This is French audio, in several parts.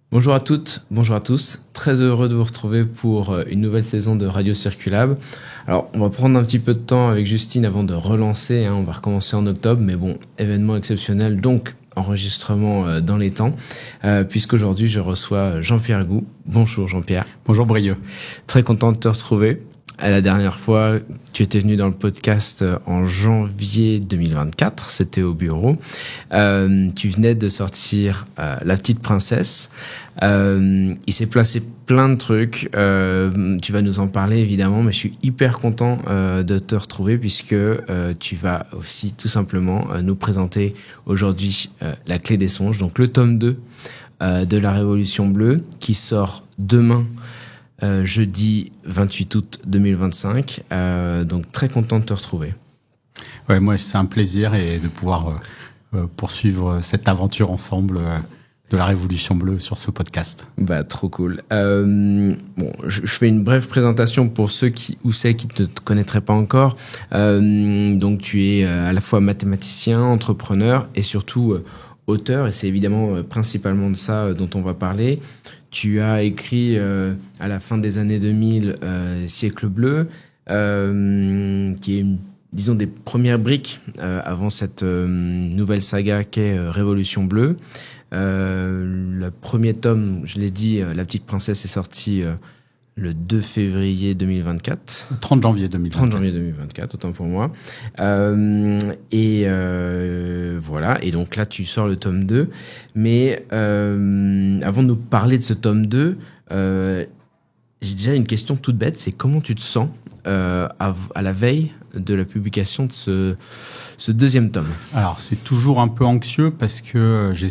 Bonjour à toutes, bonjour à tous. Très heureux de vous retrouver pour une nouvelle saison de Radio Circulab. Alors, on va prendre un petit peu de temps avec Justine avant de relancer. On va recommencer en octobre, mais bon, événement exceptionnel, donc enregistrement dans les temps, puisqu'aujourd'hui je reçois Jean-Pierre Gou. Bonjour Jean-Pierre. Bonjour Brieux. Très content de te retrouver. La dernière fois, tu étais venu dans le podcast en janvier 2024, c'était au bureau. Tu venais de sortir La Petite Princesse. Il s'est placé plein de trucs. Tu vas nous en parler évidemment, mais je suis hyper content de te retrouver puisque tu vas aussi tout simplement nous présenter aujourd'hui La Clé des Songes, donc le tome 2 de La Révolution Bleue qui sort demain. Jeudi 28 août 2025, donc très content de te retrouver. Ouais, moi c'est un plaisir et de pouvoir poursuivre cette aventure ensemble de la Révolution Bleue sur ce podcast. Bah trop cool. Bon, je fais une brève présentation pour ceux qui ne te connaîtraient pas encore. Donc tu es à la fois mathématicien, entrepreneur et surtout auteur, et c'est évidemment principalement de ça dont on va parler. Tu as écrit à la fin des années 2000 Siècle bleu, qui est, disons, des premières briques avant cette nouvelle saga qu'est Révolution bleue. Le premier tome, je l'ai dit, La Petite Princesse est sorti le 2 février 2024. 30 janvier 2024. 30 janvier 2024, autant pour moi. Voilà, et donc là, tu sors le tome 2. Mais avant de nous parler de ce tome 2, j'ai déjà une question toute bête, c'est comment tu te sens à la veille de la publication de ce deuxième tome? Alors, c'est toujours un peu anxieux parce que j'ai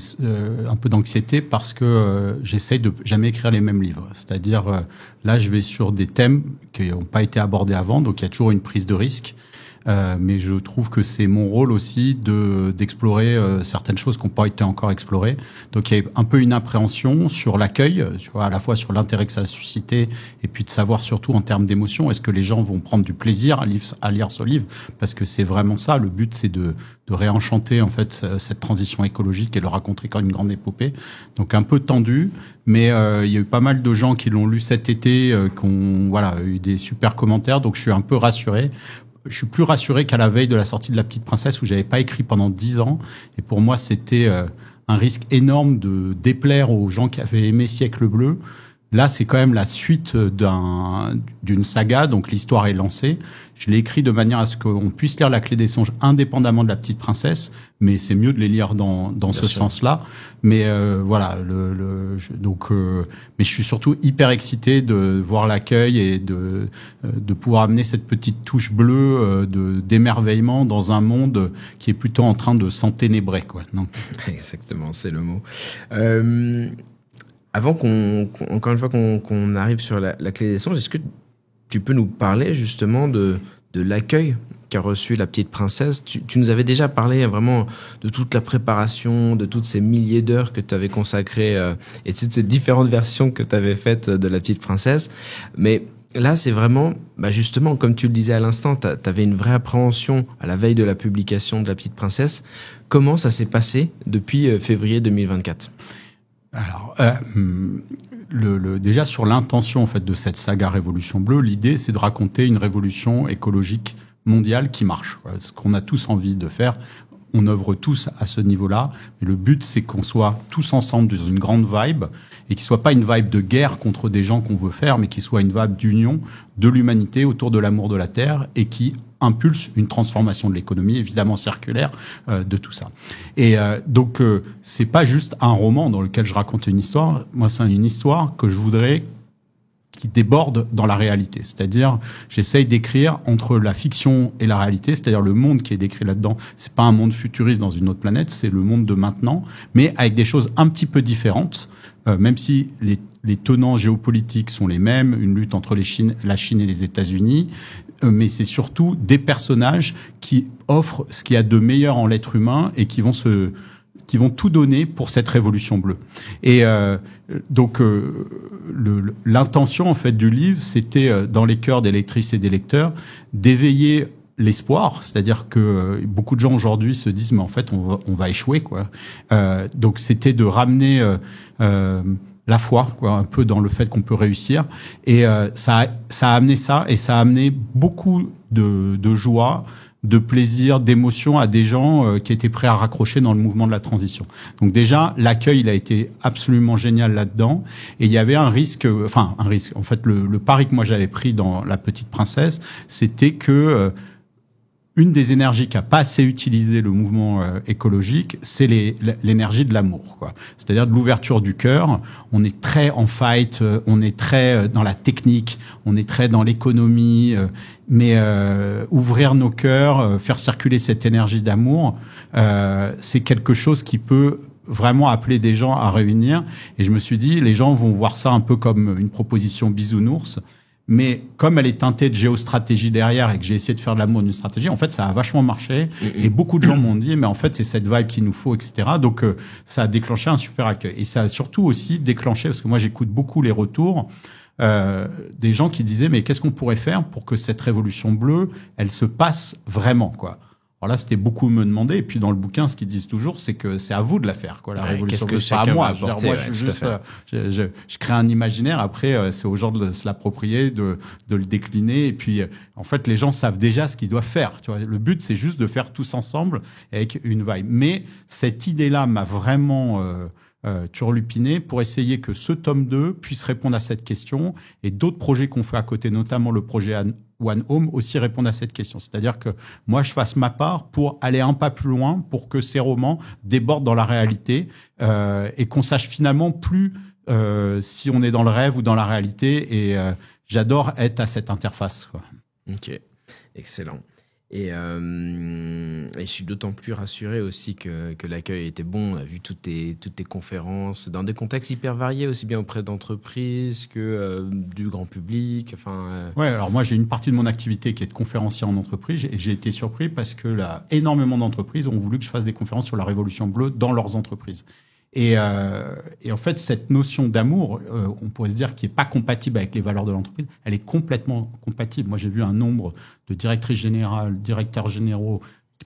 un peu d'anxiété parce que j'essaye de jamais écrire les mêmes livres. C'est-à-dire, là, je vais sur des thèmes qui n'ont pas été abordés avant, donc il y a toujours une prise de risque. Mais je trouve que c'est mon rôle aussi d'explorer certaines choses qui n'ont pas été encore explorées. Donc il y a un peu une appréhension sur l'accueil, tu vois, à la fois sur l'intérêt que ça a suscité et puis de savoir surtout en termes d'émotion, est-ce que les gens vont prendre du plaisir à lire ce livre? Parce que c'est vraiment ça, le but c'est de réenchanter en fait cette transition écologique et le raconter comme une grande épopée. Donc un peu tendu, mais il y a eu pas mal de gens qui l'ont lu cet été, qui ont eu des super commentaires, donc je suis un peu rassuré. Je suis plus rassuré qu'à la veille de la sortie de La Petite Princesse où j'avais pas écrit pendant 10 ans. Et pour moi, c'était un risque énorme de déplaire aux gens qui avaient aimé Siècle bleu. Là, c'est quand même la suite d'une saga, donc l'histoire est lancée. Je l'ai écrit de manière à ce qu'on puisse lire La Clé des Songes indépendamment de La Petite Princesse, mais c'est mieux de les lire dans ce sens-là. Mais mais je suis surtout hyper excité de voir l'accueil et de pouvoir amener cette petite touche bleue d'émerveillement dans un monde qui est plutôt en train de s'enténébrer, quoi. Non. Exactement, c'est le mot. Avant encore une fois qu'on arrive sur la Clé des Songes, est-ce que tu peux nous parler justement de l'accueil qu'a reçu La Petite Princesse? Tu nous avais déjà parlé vraiment de toute la préparation, de toutes ces milliers d'heures que tu avais consacrées et de toutes ces différentes versions que tu avais faites de La Petite Princesse. Mais là, c'est vraiment, justement, comme tu le disais à l'instant, tu avais une vraie appréhension à la veille de la publication de La Petite Princesse. Comment ça s'est passé depuis février 2024? Alors, déjà sur l'intention en fait de cette saga Révolution bleue, l'idée c'est de raconter une révolution écologique mondiale qui marche. Ce qu'on a tous envie de faire, on œuvre tous à ce niveau-là. Mais le but c'est qu'on soit tous ensemble dans une grande vibe et qu'il soit pas une vibe de guerre contre des gens qu'on veut faire, mais qu'il soit une vibe d'union de l'humanité autour de l'amour de la terre et qui impulse une transformation de l'économie, évidemment circulaire, de tout ça. Et donc, c'est pas juste un roman dans lequel je raconte une histoire. Moi, c'est une histoire que je voudrais qui déborde dans la réalité. C'est-à-dire, j'essaye d'écrire entre la fiction et la réalité, c'est-à-dire le monde qui est décrit là-dedans. C'est pas un monde futuriste dans une autre planète, c'est le monde de maintenant, mais avec des choses un petit peu différentes, même si les tenants géopolitiques sont les mêmes, une lutte entre la Chine et les États-Unis, mais c'est surtout des personnages qui offrent ce qu'il y a de meilleur en l'être humain et qui vont tout donner pour cette révolution bleue. Et donc l'intention en fait du livre, c'était dans les cœurs des lectrices et des lecteurs d'éveiller l'espoir, c'est-à-dire que beaucoup de gens aujourd'hui se disent mais en fait on va échouer quoi. Donc c'était de ramener la foi, quoi, un peu dans le fait qu'on peut réussir. Et ça a amené ça, et ça a amené beaucoup de joie, de plaisir, d'émotion à des gens qui étaient prêts à raccrocher dans le mouvement de la transition. Donc déjà, l'accueil, il a été absolument génial là-dedans. Et il y avait un risque. En fait, le pari que moi j'avais pris dans La Petite Princesse, c'était que une des énergies qui a pas assez utilisé le mouvement écologique, c'est l'énergie de l'amour, quoi. C'est-à-dire de l'ouverture du cœur. On est très en fight, on est très dans la technique, on est très dans l'économie, mais ouvrir nos cœurs, faire circuler cette énergie d'amour, c'est quelque chose qui peut vraiment appeler des gens à réunir. Et je me suis dit, les gens vont voir ça un peu comme une proposition bisounours. Mais comme elle est teintée de géostratégie derrière et que j'ai essayé de faire de l'amour d'une stratégie, en fait, ça a vachement marché. Et beaucoup de gens m'ont dit, mais en fait, c'est cette vibe qu'il nous faut, etc. Donc, ça a déclenché un super accueil. Et ça a surtout aussi déclenché, parce que moi, j'écoute beaucoup les retours, des gens qui disaient, mais qu'est-ce qu'on pourrait faire pour que cette révolution bleue, elle se passe vraiment, quoi. Alors là, c'était beaucoup me demander. Et puis dans le bouquin, ce qu'ils disent toujours, c'est que c'est à vous de la faire, quoi. La révolution bleue, c'est pas à moi. Moi, je suis juste, je crée un imaginaire. Après, c'est aux gens de se l'approprier, de le décliner. Et puis, en fait, les gens savent déjà ce qu'ils doivent faire. Tu vois, le but, c'est juste de faire tous ensemble avec une vibe. Mais cette idée-là m'a vraiment turlupiné pour essayer que ce tome 2 puisse répondre à cette question, et d'autres projets qu'on fait à côté, notamment le projet One Home, aussi répondent à cette question. C'est-à-dire que moi, je fasse ma part pour aller un pas plus loin, pour que ces romans débordent dans la réalité, et qu'on sache finalement plus si on est dans le rêve ou dans la réalité. Et j'adore être à cette interface, quoi. Ok, excellent. Et je suis d'autant plus rassuré aussi que l'accueil était bon. On a vu toutes tes conférences dans des contextes hyper variés, aussi bien auprès d'entreprises que du grand public. Ouais, alors moi j'ai une partie de mon activité qui est de conférencier en entreprise, et j'ai été surpris parce que là, énormément d'entreprises ont voulu que je fasse des conférences sur la Révolution bleue dans leurs entreprises. Et en fait, cette notion d'amour, on pourrait se dire qui est pas compatible avec les valeurs de l'entreprise, elle est complètement compatible. Moi, j'ai vu un nombre de directrices générales, directeurs généraux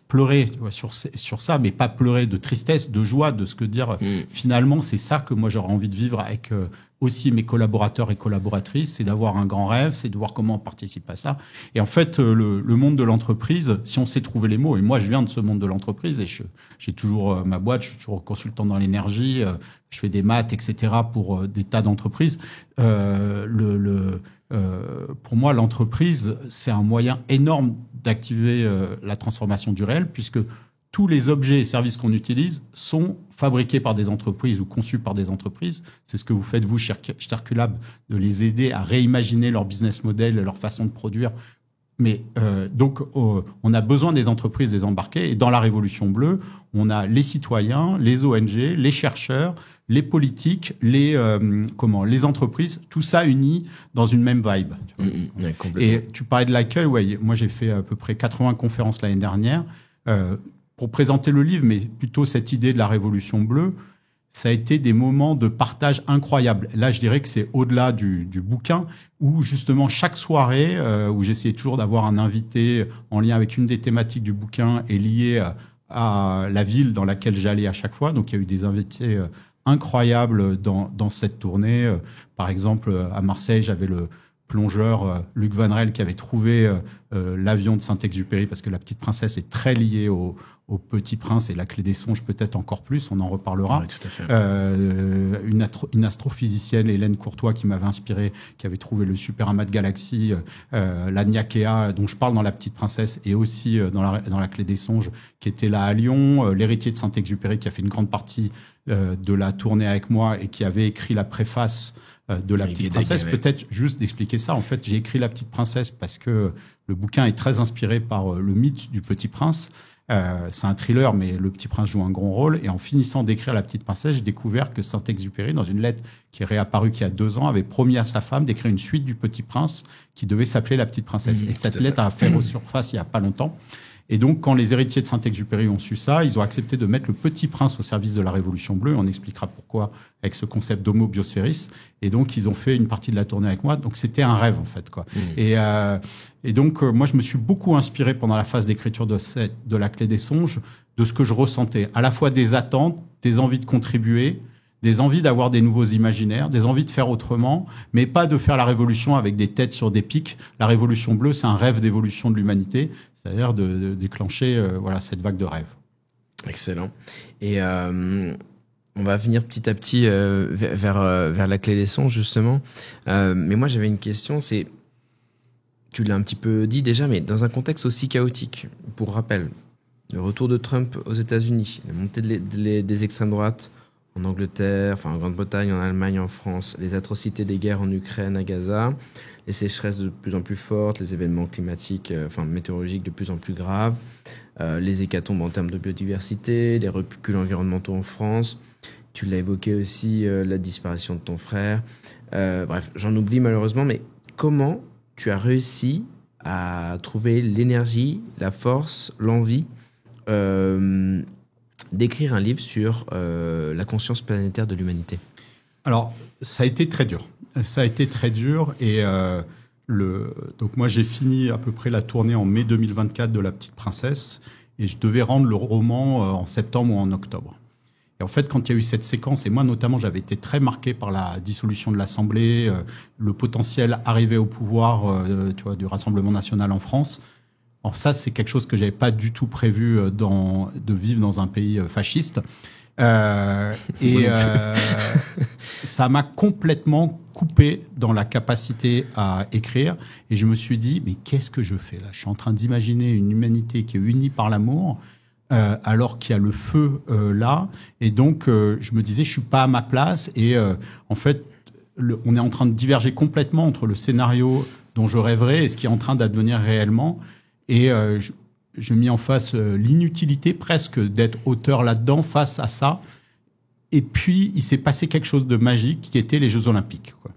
pleurer, tu vois, sur ça, mais pas pleurer de tristesse, de joie, de ce que dire. Finalement, c'est ça que moi j'aurais envie de vivre avec aussi mes collaborateurs et collaboratrices, c'est d'avoir un grand rêve, c'est de voir comment on participe à ça. Et en fait, le monde de l'entreprise, si on sait trouver les mots, et moi je viens de ce monde de l'entreprise, et j'ai toujours ma boîte, je suis toujours consultant dans l'énergie, je fais des maths, etc. pour des tas d'entreprises. Pour moi, l'entreprise, c'est un moyen énorme d'activer la transformation du réel, puisque tous les objets et services qu'on utilise sont fabriqués par des entreprises ou conçus par des entreprises. C'est ce que vous faites, vous, chez Sterculab, de les aider à réimaginer leur business model, leur façon de produire. Mais donc, on a besoin des entreprises, des embarqués. Et dans la Révolution bleue, on a les citoyens, les ONG, les chercheurs, les politiques, les entreprises, tout ça uni dans une même vibe. Ouais, et tu parlais de l'accueil. Ouais, moi, j'ai fait à peu près 80 conférences l'année dernière. Pour présenter le livre, mais plutôt cette idée de la Révolution bleue, ça a été des moments de partage incroyables. Là, je dirais que c'est au-delà du bouquin, où justement chaque soirée, où j'essayais toujours d'avoir un invité en lien avec une des thématiques du bouquin et lié à la ville dans laquelle j'allais à chaque fois. Donc il y a eu des invités incroyables dans cette tournée. Par exemple, à Marseille, j'avais le plongeur Luc Van Rel qui avait trouvé l'avion de Saint-Exupéry, parce que La Petite Princesse est très liée au Petit Prince, et La Clé des Songes peut-être encore plus, on en reparlera. Oui, tout à fait. Une astrophysicienne, Hélène Courtois, qui m'avait inspiré, qui avait trouvé le super amas de galaxies, la Niakea, dont je parle dans La Petite Princesse, et aussi dans la Clé des Songes, qui était là à Lyon, l'héritier de Saint-Exupéry, qui a fait une grande partie de la tournée avec moi et qui avait écrit la préface de La Petite Princesse. Peut-être juste d'expliquer ça. En fait, j'ai écrit La Petite Princesse parce que le bouquin est très inspiré par le mythe du Petit Prince. C'est un thriller, mais le Petit Prince joue un grand rôle. Et en finissant d'écrire La Petite Princesse, j'ai découvert que Saint-Exupéry, dans une lettre qui est réapparue il y a 2 ans, avait promis à sa femme d'écrire une suite du Petit Prince qui devait s'appeler La Petite Princesse. Et cette lettre a fait resurface il y a pas longtemps. Et donc, quand les héritiers de Saint-Exupéry ont su ça, ils ont accepté de mettre le Petit Prince au service de la Révolution bleue. On expliquera pourquoi avec ce concept d'homo biosphéris. Et donc, ils ont fait une partie de la tournée avec moi. Donc, c'était un rêve, en fait, quoi. Et donc, moi, je me suis beaucoup inspiré pendant la phase d'écriture de La Clé des Songes de ce que je ressentais. À la fois des attentes, des envies de contribuer, des envies d'avoir des nouveaux imaginaires, des envies de faire autrement, mais pas de faire la révolution avec des têtes sur des pics. La révolution bleue, c'est un rêve d'évolution de l'humanité, c'est-à-dire de déclencher cette vague de rêve. Excellent. Et on va venir petit à petit vers la clé des sons, justement. Mais moi, j'avais une question, c'est... Tu l'as un petit peu dit déjà, mais dans un contexte aussi chaotique, pour rappel, le retour de Trump aux États-Unis, la montée des extrêmes droites en Angleterre, en Grande-Bretagne, en Allemagne, en France, les atrocités des guerres en Ukraine, à Gaza, les sécheresses de plus en plus fortes, les événements climatiques, météorologiques de plus en plus graves, les hécatombes en termes de biodiversité, les reculs environnementaux en France. Tu l'as évoqué aussi, la disparition de ton frère. Bref, j'en oublie malheureusement, mais comment tu as réussi à trouver l'énergie, la force, l'envie d'écrire un livre sur la conscience planétaire de l'humanité? Alors, ça a été très dur. Et donc moi, j'ai fini à peu près la tournée en mai 2024 de La Petite Princesse et je devais rendre le roman en septembre ou en octobre. Et en fait, quand il y a eu cette séquence, et moi notamment, j'avais été très marqué par la dissolution de l'Assemblée, le potentiel arrivé au pouvoir du Rassemblement national en France. Alors ça, c'est quelque chose que j'avais pas du tout prévu de vivre dans un pays fasciste. Ça m'a complètement coupé dans la capacité à écrire. Et je me suis dit, mais qu'est-ce que je fais là? Je suis en train d'imaginer une humanité qui est unie par l'amour. Alors qu'il y a le feu là, et donc je me disais je suis pas à ma place et en fait on est en train de diverger complètement entre le scénario dont je rêverais et ce qui est en train d'advenir réellement et je mis en face l'inutilité presque d'être auteur là-dedans face à ça et puis il s'est passé quelque chose de magique qui était les Jeux Olympiques quoi.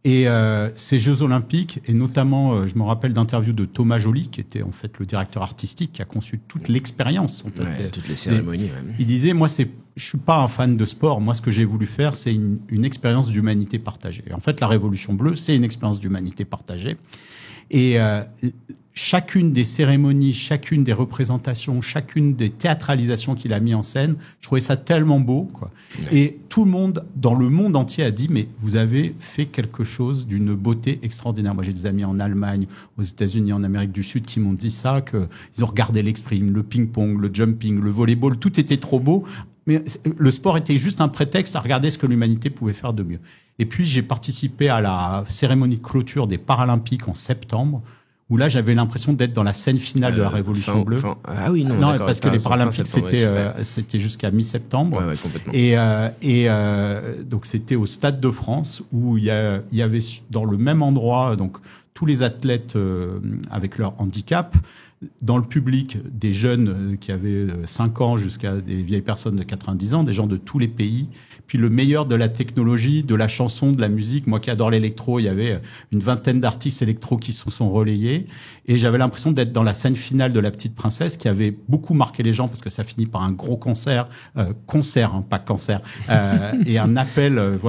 Et ces Jeux Olympiques, et notamment, je me rappelle d'interviews de Thomas Joly, qui était en fait le directeur artistique, qui a conçu toute l'expérience. En fait, toutes les cérémonies. Il disait, moi, je suis pas un fan de sport. Moi, ce que j'ai voulu faire, c'est une expérience d'humanité partagée. Et en fait, la Révolution bleue, c'est une expérience d'humanité partagée. Et chacune des cérémonies, chacune des représentations, chacune des théâtralisations qu'il a mis en scène, je trouvais ça tellement beau, quoi. Ouais. Et tout le monde, dans le monde entier, a dit, mais vous avez fait quelque chose d'une beauté extraordinaire. Moi, j'ai des amis en Allemagne, aux États-Unis, en Amérique du Sud, qui m'ont dit ça, qu'ils ont regardé l'exprime, le ping-pong, le jumping, le volleyball, tout était trop beau. Mais le sport était juste un prétexte à regarder ce que l'humanité pouvait faire de mieux. Et puis, j'ai participé à la cérémonie de clôture des Paralympiques en septembre, où là, j'avais l'impression d'être dans la scène finale de la Révolution bleue. Ah oui, non, non parce que les Paralympiques, c'était jusqu'à mi-septembre. Ouais, complètement. Et donc, c'était au Stade de France, où il y avait dans le même endroit, donc, tous les athlètes avec leur handicap, dans le public, des jeunes qui avaient 5 ans jusqu'à des vieilles personnes de 90 ans, des gens de tous les pays, puis le meilleur de la technologie, de la chanson, de la musique. Moi qui adore l'électro, il y avait une vingtaine d'artistes électro qui se sont relayés. Et j'avais l'impression d'être dans la scène finale de La Petite Princesse, qui avait beaucoup marqué les gens, parce que ça finit par un gros concert, pas cancer, et un appel,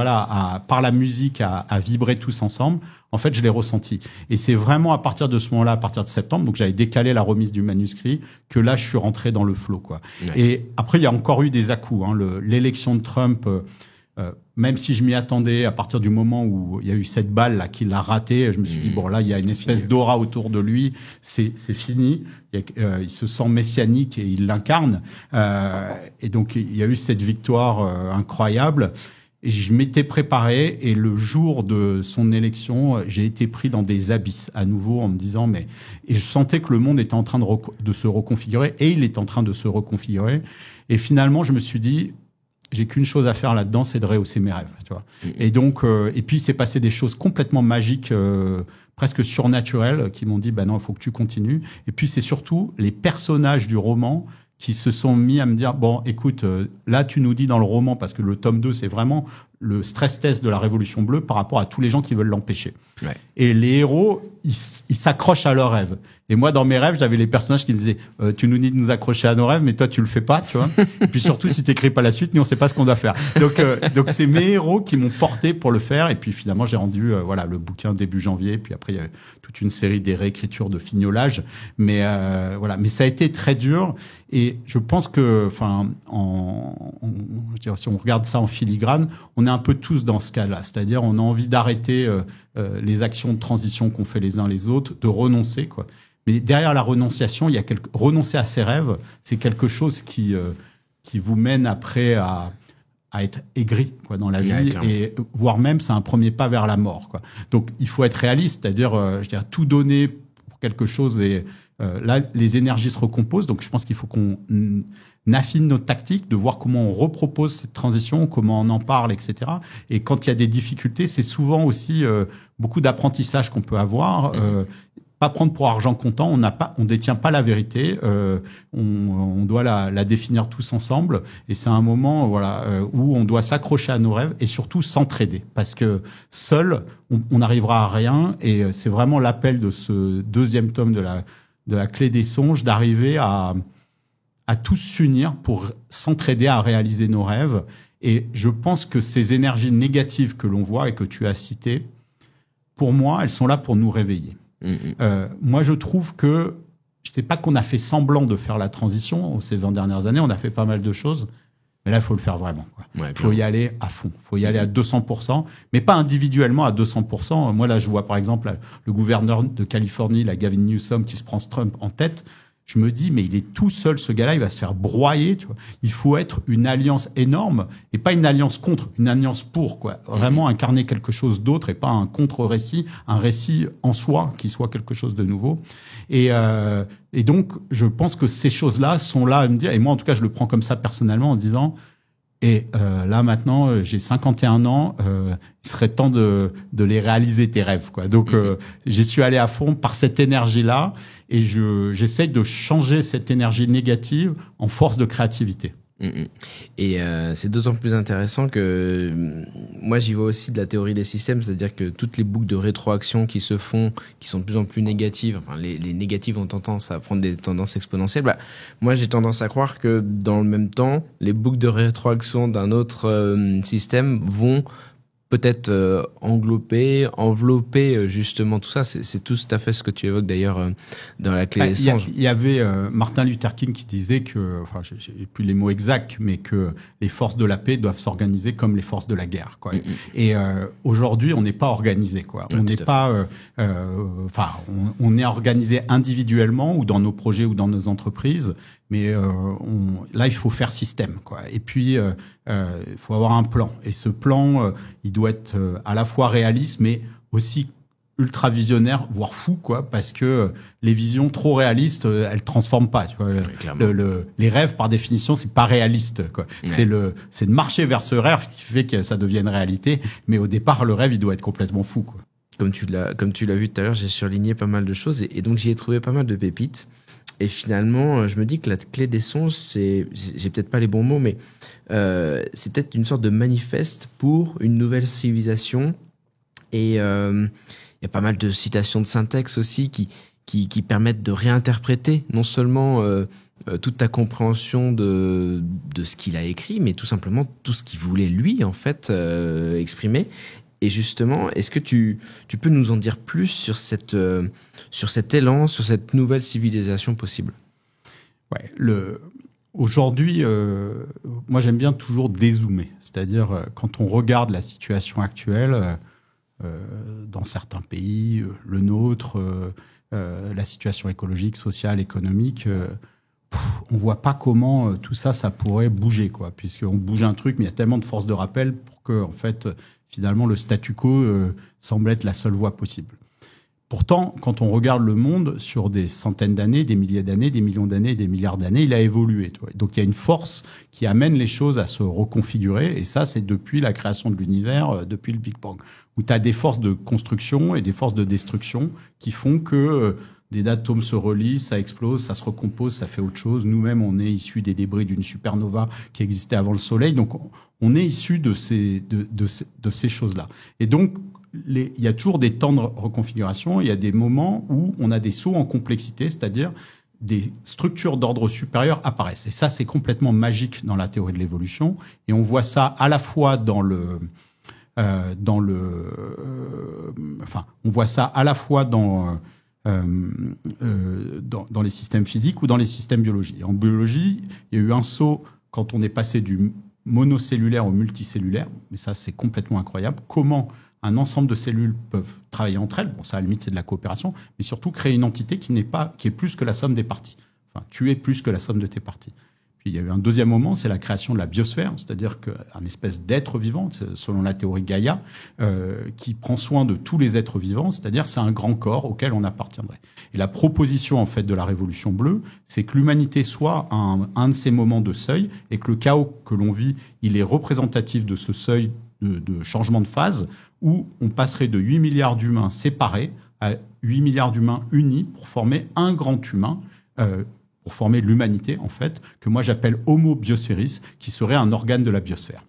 par la musique à vibrer tous ensemble. En fait, je l'ai ressenti. Et c'est vraiment à partir de ce moment-là, à partir de septembre, donc j'avais décalé la remise du manuscrit, que là, je suis rentré dans le flow, quoi. Ouais. Et après, il y a encore eu des à-coups, hein. L'élection de Trump, même si je m'y attendais, à partir du moment où il y a eu cette balle là qui l'a raté, je me suis dit bon là, il y a une espèce d'aura autour de lui, c'est fini. Il se sent messianique et il l'incarne. Et donc il y a eu cette victoire incroyable. Et je m'étais préparé, et le jour de son élection, j'ai été pris dans des abysses à nouveau en me disant et je sentais que le monde était en train de se reconfigurer, et il est en train de se reconfigurer. Et finalement, je me suis dit, j'ai qu'une chose à faire là-dedans, c'est de rehausser mes rêves, tu vois. Et donc, et puis, il s'est passé des choses complètement magiques, presque surnaturelles, qui m'ont dit, non, il faut que tu continues. Et puis, c'est surtout les personnages du roman qui se sont mis à me dire, bon, écoute, là, tu nous dis dans le roman, parce que le tome 2, c'est vraiment le stress test de la Révolution bleue par rapport à tous les gens qui veulent l'empêcher. Ouais. Et les héros, ils s'accrochent à leurs rêves. Et moi, dans mes rêves, j'avais les personnages qui me disaient tu nous dis de nous accrocher à nos rêves, mais toi, tu le fais pas, tu vois. Et puis surtout, si t'écris pas la suite, nous, on sait pas ce qu'on doit faire. Donc c'est mes héros qui m'ont porté pour le faire. Et puis finalement, j'ai rendu le bouquin début janvier. Puis après, il y a toute une série des réécritures de fignolage. Mais mais ça a été très dur. Et je pense que, si on regarde ça en filigrane, on est un peu tous dans ce cas-là. C'est-à-dire, on a envie d'arrêter les actions de transition qu'on fait les uns les autres, de renoncer, quoi. Mais derrière la renonciation, il y a renoncer à ses rêves, c'est quelque chose qui vous mène après à être aigri, quoi, dans la vie, et voire même c'est un premier pas vers la mort, quoi. Donc il faut être réaliste, c'est-à-dire tout donner pour quelque chose, et là les énergies se recomposent. Donc je pense qu'il faut qu'on affine notre tactique, de voir comment on repropose cette transition, comment on en parle, etc. Et quand il y a des difficultés, c'est souvent aussi beaucoup d'apprentissage qu'on peut avoir. Pas prendre pour argent comptant, on détient pas la vérité, on doit la définir tous ensemble, et c'est un moment où on doit s'accrocher à nos rêves et surtout s'entraider, parce que seul on n'arrivera à rien. Et c'est vraiment l'appel de ce deuxième tome de la Clé des songes, d'arriver à tous s'unir pour s'entraider à réaliser nos rêves. Et je pense que ces énergies négatives que l'on voit et que tu as citées, pour moi, elles sont là pour nous réveiller. Moi, je trouve que, je sais pas qu'on a fait semblant de faire la transition ces 20 dernières années, on a fait pas mal de choses, mais là, il faut le faire vraiment, quoi. Ouais, faut y aller à fond, faut y aller à 200%, mais pas individuellement à 200%. Moi, là, je vois, par exemple, le gouverneur de Californie, Gavin Newsom, qui se prend Trump en tête. Je me dis, mais il est tout seul, ce gars-là, il va se faire broyer, tu vois. Il faut être une alliance énorme, et pas une alliance contre, une alliance pour, quoi. Vraiment incarner quelque chose d'autre, et pas un contre-récit, un récit en soi, qui soit quelque chose de nouveau. Et donc, je pense que ces choses-là sont là à me dire, et moi, en tout cas, je le prends comme ça personnellement, en disant, là, maintenant, j'ai 51 ans, il serait temps de les réaliser, tes rêves, quoi. Donc, j'y suis allé à fond par cette énergie-là, et j'essaye de changer cette énergie négative en force de créativité. Et c'est d'autant plus intéressant que moi j'y vois aussi de la théorie des systèmes, c'est-à-dire que toutes les boucles de rétroaction qui se font, qui sont de plus en plus négatives, enfin les négatives ont tendance à prendre des tendances exponentielles. Moi j'ai tendance à croire que dans le même temps, les boucles de rétroaction d'un autre système vont peut-être envelopper justement tout ça. C'est tout à fait ce que tu évoques d'ailleurs dans la Clé des songes. Il y avait Martin Luther King qui disait que, j'ai plus les mots exacts, mais que les forces de la paix doivent s'organiser comme les forces de la guerre, quoi. Et aujourd'hui, on n'est pas organisé, quoi. On n'est pas, on est organisé individuellement ou dans nos projets ou dans nos entreprises. Mais là, il faut faire système, quoi. Et puis, il faut avoir un plan. Et ce plan, il doit être à la fois réaliste, mais aussi ultra visionnaire, voire fou, quoi. Parce que les visions trop réalistes, elles transforment pas. Tu vois. Les rêves, par définition, c'est pas réaliste, quoi. Ouais. C'est de marcher vers ce rêve qui fait que ça devienne réalité. Mais au départ, le rêve, il doit être complètement fou, quoi. Comme tu l'as vu tout à l'heure, j'ai surligné pas mal de choses et donc j'y ai trouvé pas mal de pépites. Et finalement, je me dis que la Clé des songes, j'ai peut-être pas les bons mots, mais c'est peut-être une sorte de manifeste pour une nouvelle civilisation. Et il y a pas mal de citations de Saint-Texte aussi qui permettent de réinterpréter non seulement toute ta compréhension de ce qu'il a écrit, mais tout simplement tout ce qu'il voulait lui en fait exprimer. Et justement, est-ce que tu peux nous en dire plus sur cet élan, sur cette nouvelle civilisation possible ? Ouais, aujourd'hui, moi j'aime bien toujours dézoomer. C'est-à-dire, quand on regarde la situation actuelle dans certains pays, le nôtre, la situation écologique, sociale, économique, on voit pas comment tout ça pourrait bouger, quoi. Puisqu'on bouge un truc, mais il y a tellement de force de rappel pour que, en fait, finalement, le statu quo semble être la seule voie possible. Pourtant, quand on regarde le monde sur des centaines d'années, des milliers d'années, des millions d'années, des milliards d'années, il a évolué. Donc, il y a une force qui amène les choses à se reconfigurer. Et ça, c'est depuis la création de l'univers, depuis le Big Bang, où tu as des forces de construction et des forces de destruction qui font que des atomes se relient, ça explose, ça se recompose, ça fait autre chose. Nous-mêmes, on est issus des débris d'une supernova qui existait avant le Soleil. Donc, on est issus de ces choses-là. Et donc, il y a toujours des temps de reconfiguration. Il y a des moments où on a des sauts en complexité, c'est-à-dire des structures d'ordre supérieur apparaissent. Et ça, c'est complètement magique dans la théorie de l'évolution. Et on voit ça à la fois on voit ça à la fois dans les systèmes physiques ou dans les systèmes biologiques. En biologie, il y a eu un saut quand on est passé du monocellulaire au multicellulaire. Mais ça, c'est complètement incroyable. Comment un ensemble de cellules peuvent travailler entre elles. Bon, ça, à la limite, c'est de la coopération, mais surtout créer une entité qui est plus que la somme des parties. Enfin, tu es plus que la somme de tes parties. Puis, il y a eu un deuxième moment, c'est la création de la biosphère, c'est-à-dire qu'un espèce d'être vivant, selon la théorie Gaïa, qui prend soin de tous les êtres vivants, c'est-à-dire c'est un grand corps auquel on appartiendrait. Et la proposition, en fait, de la Révolution bleue, c'est que l'humanité soit un de ces moments de seuil et que le chaos que l'on vit, il est représentatif de ce seuil de changement de phase où on passerait de 8 milliards d'humains séparés à 8 milliards d'humains unis pour former un grand humain, pour former l'humanité, en fait, que moi j'appelle Homo biosphéris, qui serait un organe de la biosphère.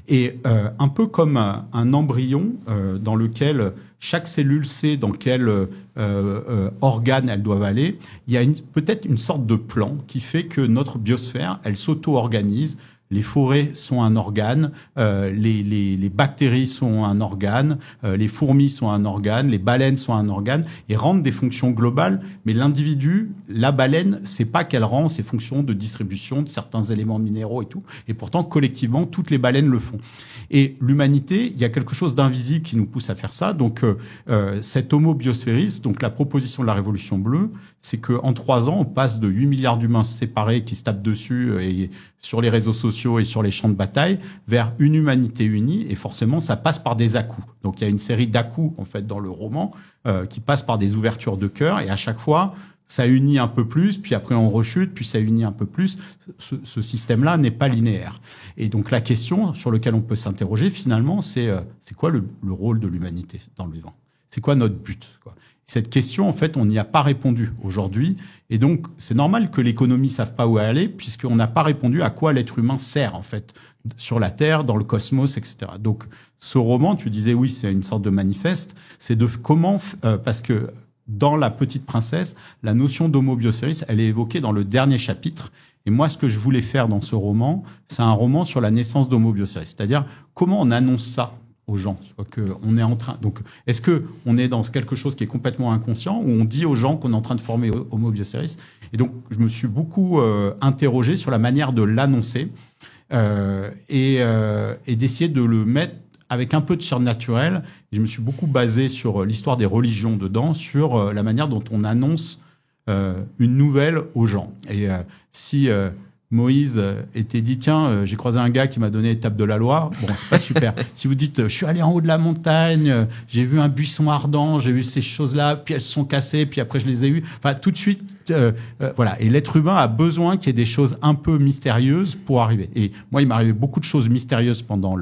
Et un peu comme un embryon dans lequel chaque cellule sait dans quel organe elle doit aller, il y a peut-être une sorte de plan qui fait que notre biosphère, elle s'auto-organise. Les forêts sont un organe, les bactéries sont un organe, les fourmis sont un organe, les baleines sont un organe, et rendent des fonctions globales. Mais l'individu, la baleine, c'est pas qu'elle rend ses fonctions de distribution de certains éléments minéraux et tout. Et pourtant, collectivement, toutes les baleines le font. Et l'humanité, il y a quelque chose d'invisible qui nous pousse à faire ça. Donc, cet Homo biosphéris, donc la proposition de la Révolution bleue, c'est qu'en 3 ans, on passe de 8 milliards d'humains séparés qui se tapent dessus et sur les réseaux sociaux et sur les champs de bataille vers une humanité unie. Et forcément, ça passe par des à-coups. Donc, il y a une série d'à-coups, en fait, dans le roman, qui passent par des ouvertures de cœur. Et à chaque fois, ça unit un peu plus, puis après on rechute, puis ça unit un peu plus. Ce système-là n'est pas linéaire. Et donc, la question sur laquelle on peut s'interroger, finalement, c'est quoi le rôle de l'humanité dans le vivant? C'est quoi notre but, quoi? Cette question, en fait, on n'y a pas répondu aujourd'hui. Et donc, c'est normal que l'économie ne sache pas où aller, puisqu'on n'a pas répondu à quoi l'être humain sert, en fait, sur la Terre, dans le cosmos, etc. Donc, ce roman, tu disais, oui, c'est une sorte de manifeste. C'est de comment, parce que dans La Petite Princesse, la notion d'Homo biosphéris, elle est évoquée dans le dernier chapitre. Et moi, ce que je voulais faire dans ce roman, c'est un roman sur la naissance d'Homo biosphéris. C'est-à-dire, comment on annonce ça aux gens, qu'on est en train. Donc, est-ce que on est dans quelque chose qui est complètement inconscient, ou on dit aux gens qu'on est en train de former Homo biosphéris? Et donc, je me suis beaucoup interrogé sur la manière de l'annoncer et d'essayer de le mettre avec un peu de surnaturel. Et je me suis beaucoup basé sur l'histoire des religions dedans, sur la manière dont on annonce une nouvelle aux gens. Et si Moïse était dit, tiens, j'ai croisé un gars qui m'a donné l'étape de la loi. Bon, c'est pas super. Si vous dites, je suis allé en haut de la montagne, j'ai vu un buisson ardent, j'ai vu ces choses-là, puis elles se sont cassées, puis après je les ai eues. Enfin, tout de suite, voilà. Et l'être humain a besoin qu'il y ait des choses un peu mystérieuses pour arriver. Et moi, il m'est arrivé beaucoup de choses mystérieuses pendant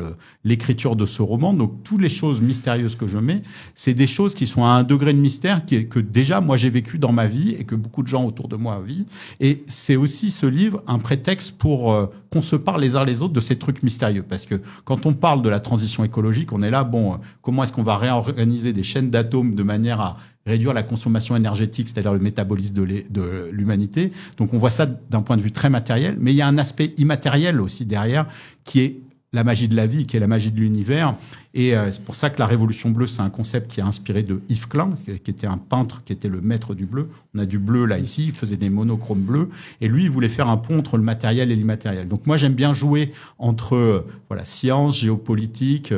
l'écriture de ce roman. Donc, toutes les choses mystérieuses que je mets, c'est des choses qui sont à un degré de mystère que déjà, moi, j'ai vécu dans ma vie et que beaucoup de gens autour de moi vivent. Et c'est aussi ce livre un prétexte pour qu'on se parle les uns les autres de ces trucs mystérieux. Parce que quand on parle de la transition écologique, on est là, bon, comment est-ce qu'on va réorganiser des chaînes d'atomes de manière à réduire la consommation énergétique, c'est-à-dire le métabolisme de l'humanité. Donc on voit ça d'un point de vue très matériel, mais il y a un aspect immatériel aussi derrière, qui est la magie de la vie, qui est la magie de l'univers. Et c'est pour ça que la Révolution bleue, c'est un concept qui est inspiré de Yves Klein, qui était un peintre, qui était le maître du bleu. On a du bleu là ici, il faisait des monochromes bleus, et lui, il voulait faire un pont entre le matériel et l'immatériel. Donc moi, j'aime bien jouer entre science, géopolitique,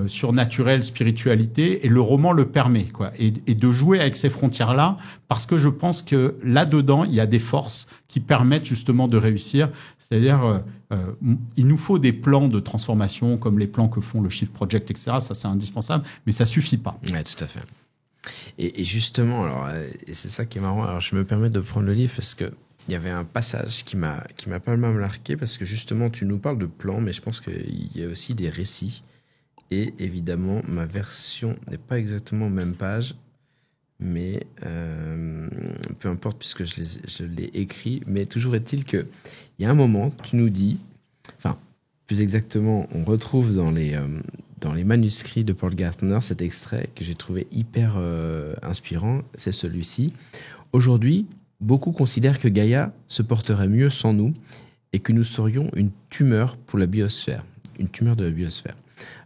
surnaturel, spiritualité, et le roman le permet, quoi, et de jouer avec ces frontières-là, parce que je pense que là-dedans, il y a des forces qui permettent justement de réussir. C'est-à-dire, il nous faut des plans de transformation, comme les plans que font le Shift Project, etc. Ça, c'est indispensable, mais ça suffit pas. Ouais, tout à fait. Et justement, alors, et c'est ça qui est marrant. Alors, je me permets de prendre le livre parce que il y avait un passage qui m'a pas mal marqué, parce que justement, tu nous parles de plans, mais je pense qu'il y a aussi des récits. Et évidemment, ma version n'est pas exactement même page, mais peu importe puisque je l'ai écrit. Mais toujours est-il qu'il y a un moment, tu nous dis, enfin, plus exactement, on retrouve dans les manuscrits de Paul Gärtner cet extrait que j'ai trouvé hyper inspirant, c'est celui-ci. Aujourd'hui, beaucoup considèrent que Gaïa se porterait mieux sans nous et que nous serions une tumeur pour la biosphère, une tumeur de la biosphère.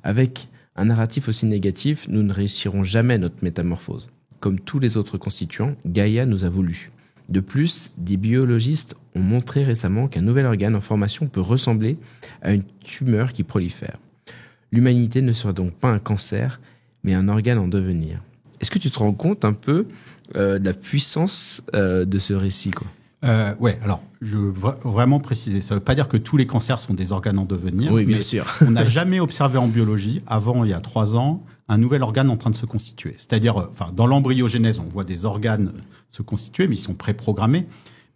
Avec un narratif aussi négatif, nous ne réussirons jamais notre métamorphose. Comme tous les autres constituants, Gaïa nous a voulu. De plus, des biologistes ont montré récemment qu'un nouvel organe en formation peut ressembler à une tumeur qui prolifère. L'humanité ne serait donc pas un cancer, mais un organe en devenir. Est-ce que tu te rends compte un peu de la puissance de ce récit, quoi ? Ouais, alors, je veux vraiment préciser, ça ne veut pas dire que tous les cancers sont des organes en devenir. Oui, bien sûr. On n'a jamais observé en biologie, avant, il y a 3 ans, un nouvel organe en train de se constituer. C'est-à-dire, dans l'embryogénèse, on voit des organes se constituer, mais ils sont préprogrammés.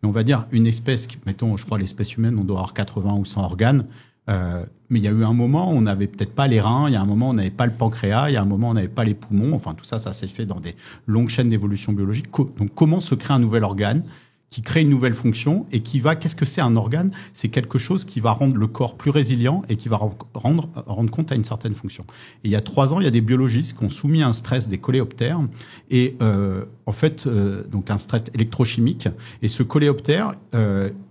Mais on va dire une espèce, mettons, je crois l'espèce humaine, on doit avoir 80 ou 100 organes. Mais il y a eu un moment où on n'avait peut-être pas les reins, il y a un moment où on n'avait pas le pancréas, il y a un moment où on n'avait pas les poumons. Enfin, tout ça, ça s'est fait dans des longues chaînes d'évolution biologique. Donc, comment se crée un nouvel organe qui crée une nouvelle fonction et qui va... Qu'est-ce que c'est un organe ? C'est quelque chose qui va rendre le corps plus résilient et qui va rendre compte à une certaine fonction. Et il y a 3 ans, il y a des biologistes qui ont soumis un stress des coléoptères et en fait, donc un stress électrochimique. Et ce coléoptère,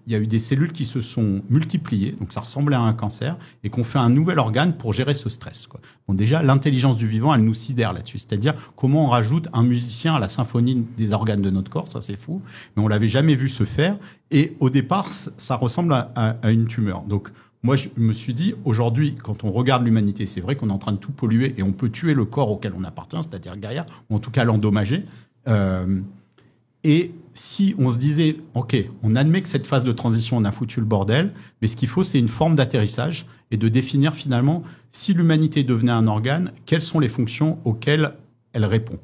il y a eu des cellules qui se sont multipliées, donc ça ressemblait à un cancer, et qu'on fait un nouvel organe pour gérer ce stress, quoi. Bon, déjà, l'intelligence du vivant, elle nous sidère là-dessus. C'est-à-dire, comment on rajoute un musicien à la symphonie des organes de notre corps, ça c'est fou, mais on l'avait jamais vu se faire. Et au départ, ça ressemble à une tumeur. Donc, moi, je me suis dit, aujourd'hui, quand on regarde l'humanité, c'est vrai qu'on est en train de tout polluer et on peut tuer le corps auquel on appartient, c'est-à-dire Gaïa, ou en tout cas l'endommager. Et si on se disait, OK, on admet que cette phase de transition, on a foutu le bordel, mais ce qu'il faut, c'est une forme d'atterrissage et de définir finalement, si l'humanité devenait un organe, quelles sont les fonctions auxquelles elle répond.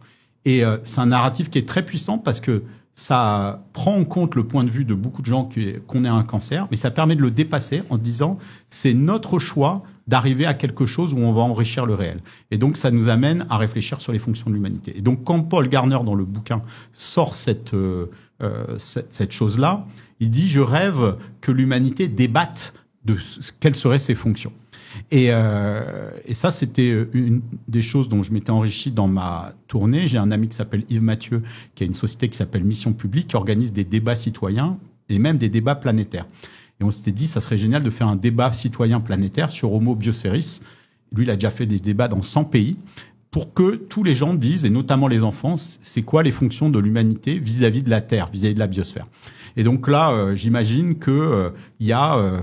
Et c'est un narratif qui est très puissant parce que ça prend en compte le point de vue de beaucoup de gens qu'on ait un cancer, mais ça permet de le dépasser en se disant, c'est notre choix d'arriver à quelque chose où on va enrichir le réel. Et donc, ça nous amène à réfléchir sur les fonctions de l'humanité. Et donc, quand Paul Gärtner, dans le bouquin, sort cette chose-là, il dit « Je rêve que l'humanité débatte de quelles seraient ses fonctions ». Et ça, c'était une des choses dont je m'étais enrichi dans ma tournée. J'ai un ami qui s'appelle Yves Mathieu, qui a une société qui s'appelle Mission Publique, qui organise des débats citoyens et même des débats planétaires. Et on s'était dit, ça serait génial de faire un débat citoyen planétaire sur Homo Biosphéris. Lui, il a déjà fait des débats dans 100 pays pour que tous les gens disent, et notamment les enfants, c'est quoi les fonctions de l'humanité vis-à-vis de la Terre, vis-à-vis de la biosphère. Et donc là, j'imagine que il y a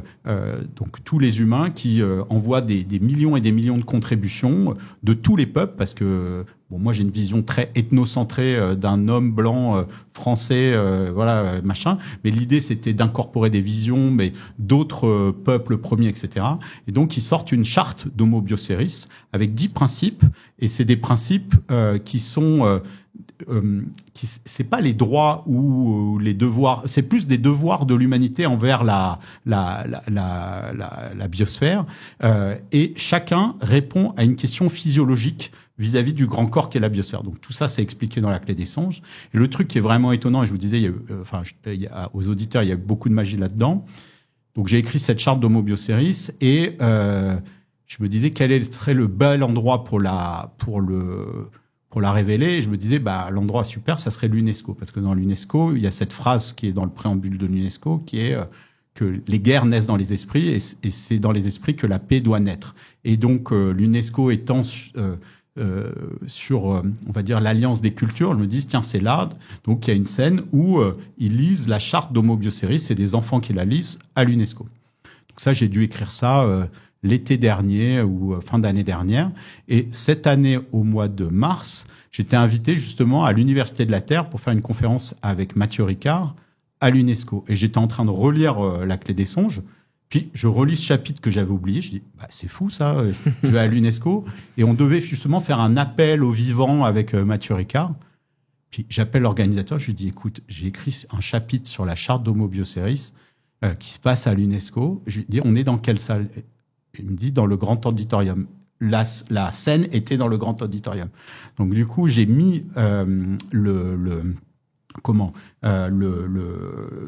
donc tous les humains qui envoient des millions et des millions de contributions de tous les peuples, parce que bon, moi j'ai une vision très ethnocentrée d'un homme blanc français, voilà, machin. Mais l'idée c'était d'incorporer des visions, mais d'autres peuples premiers, etc. Et donc ils sortent une charte d'Homo Biosphéris avec 10 principes, et c'est des principes qui sont c'est pas les droits ou les devoirs, c'est plus des devoirs de l'humanité envers la biosphère, et chacun répond à une question physiologique vis-à-vis du grand corps qu'est la biosphère. Donc tout ça, c'est expliqué dans la clé des songes. Et le truc qui est vraiment étonnant, et je vous disais, aux auditeurs, il y a beaucoup de magie là-dedans. Donc j'ai écrit cette charte d'Homo Biosphéris et je me disais quel serait le bel endroit pour la révéler. Et je me disais, l'endroit super, ça serait l'UNESCO. Parce que dans l'UNESCO, il y a cette phrase qui est dans le préambule de l'UNESCO, qui est que les guerres naissent dans les esprits et c'est dans les esprits que la paix doit naître. Et donc, l'UNESCO étant sur, on va dire, l'alliance des cultures, je me dis, tiens, c'est là. Donc, il y a une scène où ils lisent la charte d'Homo Biosphéris, c'est des enfants qui la lisent à l'UNESCO. Donc ça, j'ai dû écrire ça l'été dernier ou fin d'année dernière. Et cette année, au mois de mars, j'étais invité justement à l'Université de la Terre pour faire une conférence avec Mathieu Ricard à l'UNESCO. Et j'étais en train de relire la clé des songes. Puis je relis ce chapitre que j'avais oublié. Je dis, c'est fou ça, je vais à l'UNESCO. Et on devait justement faire un appel aux vivants avec Mathieu Ricard. Puis j'appelle l'organisateur, je lui dis, écoute, j'ai écrit un chapitre sur la charte d'Homo Biosphéris qui se passe à l'UNESCO. Je lui dis, on est dans quelle salle ? Il me dit, dans le grand auditorium. la scène était dans le grand auditorium. Donc du coup, j'ai mis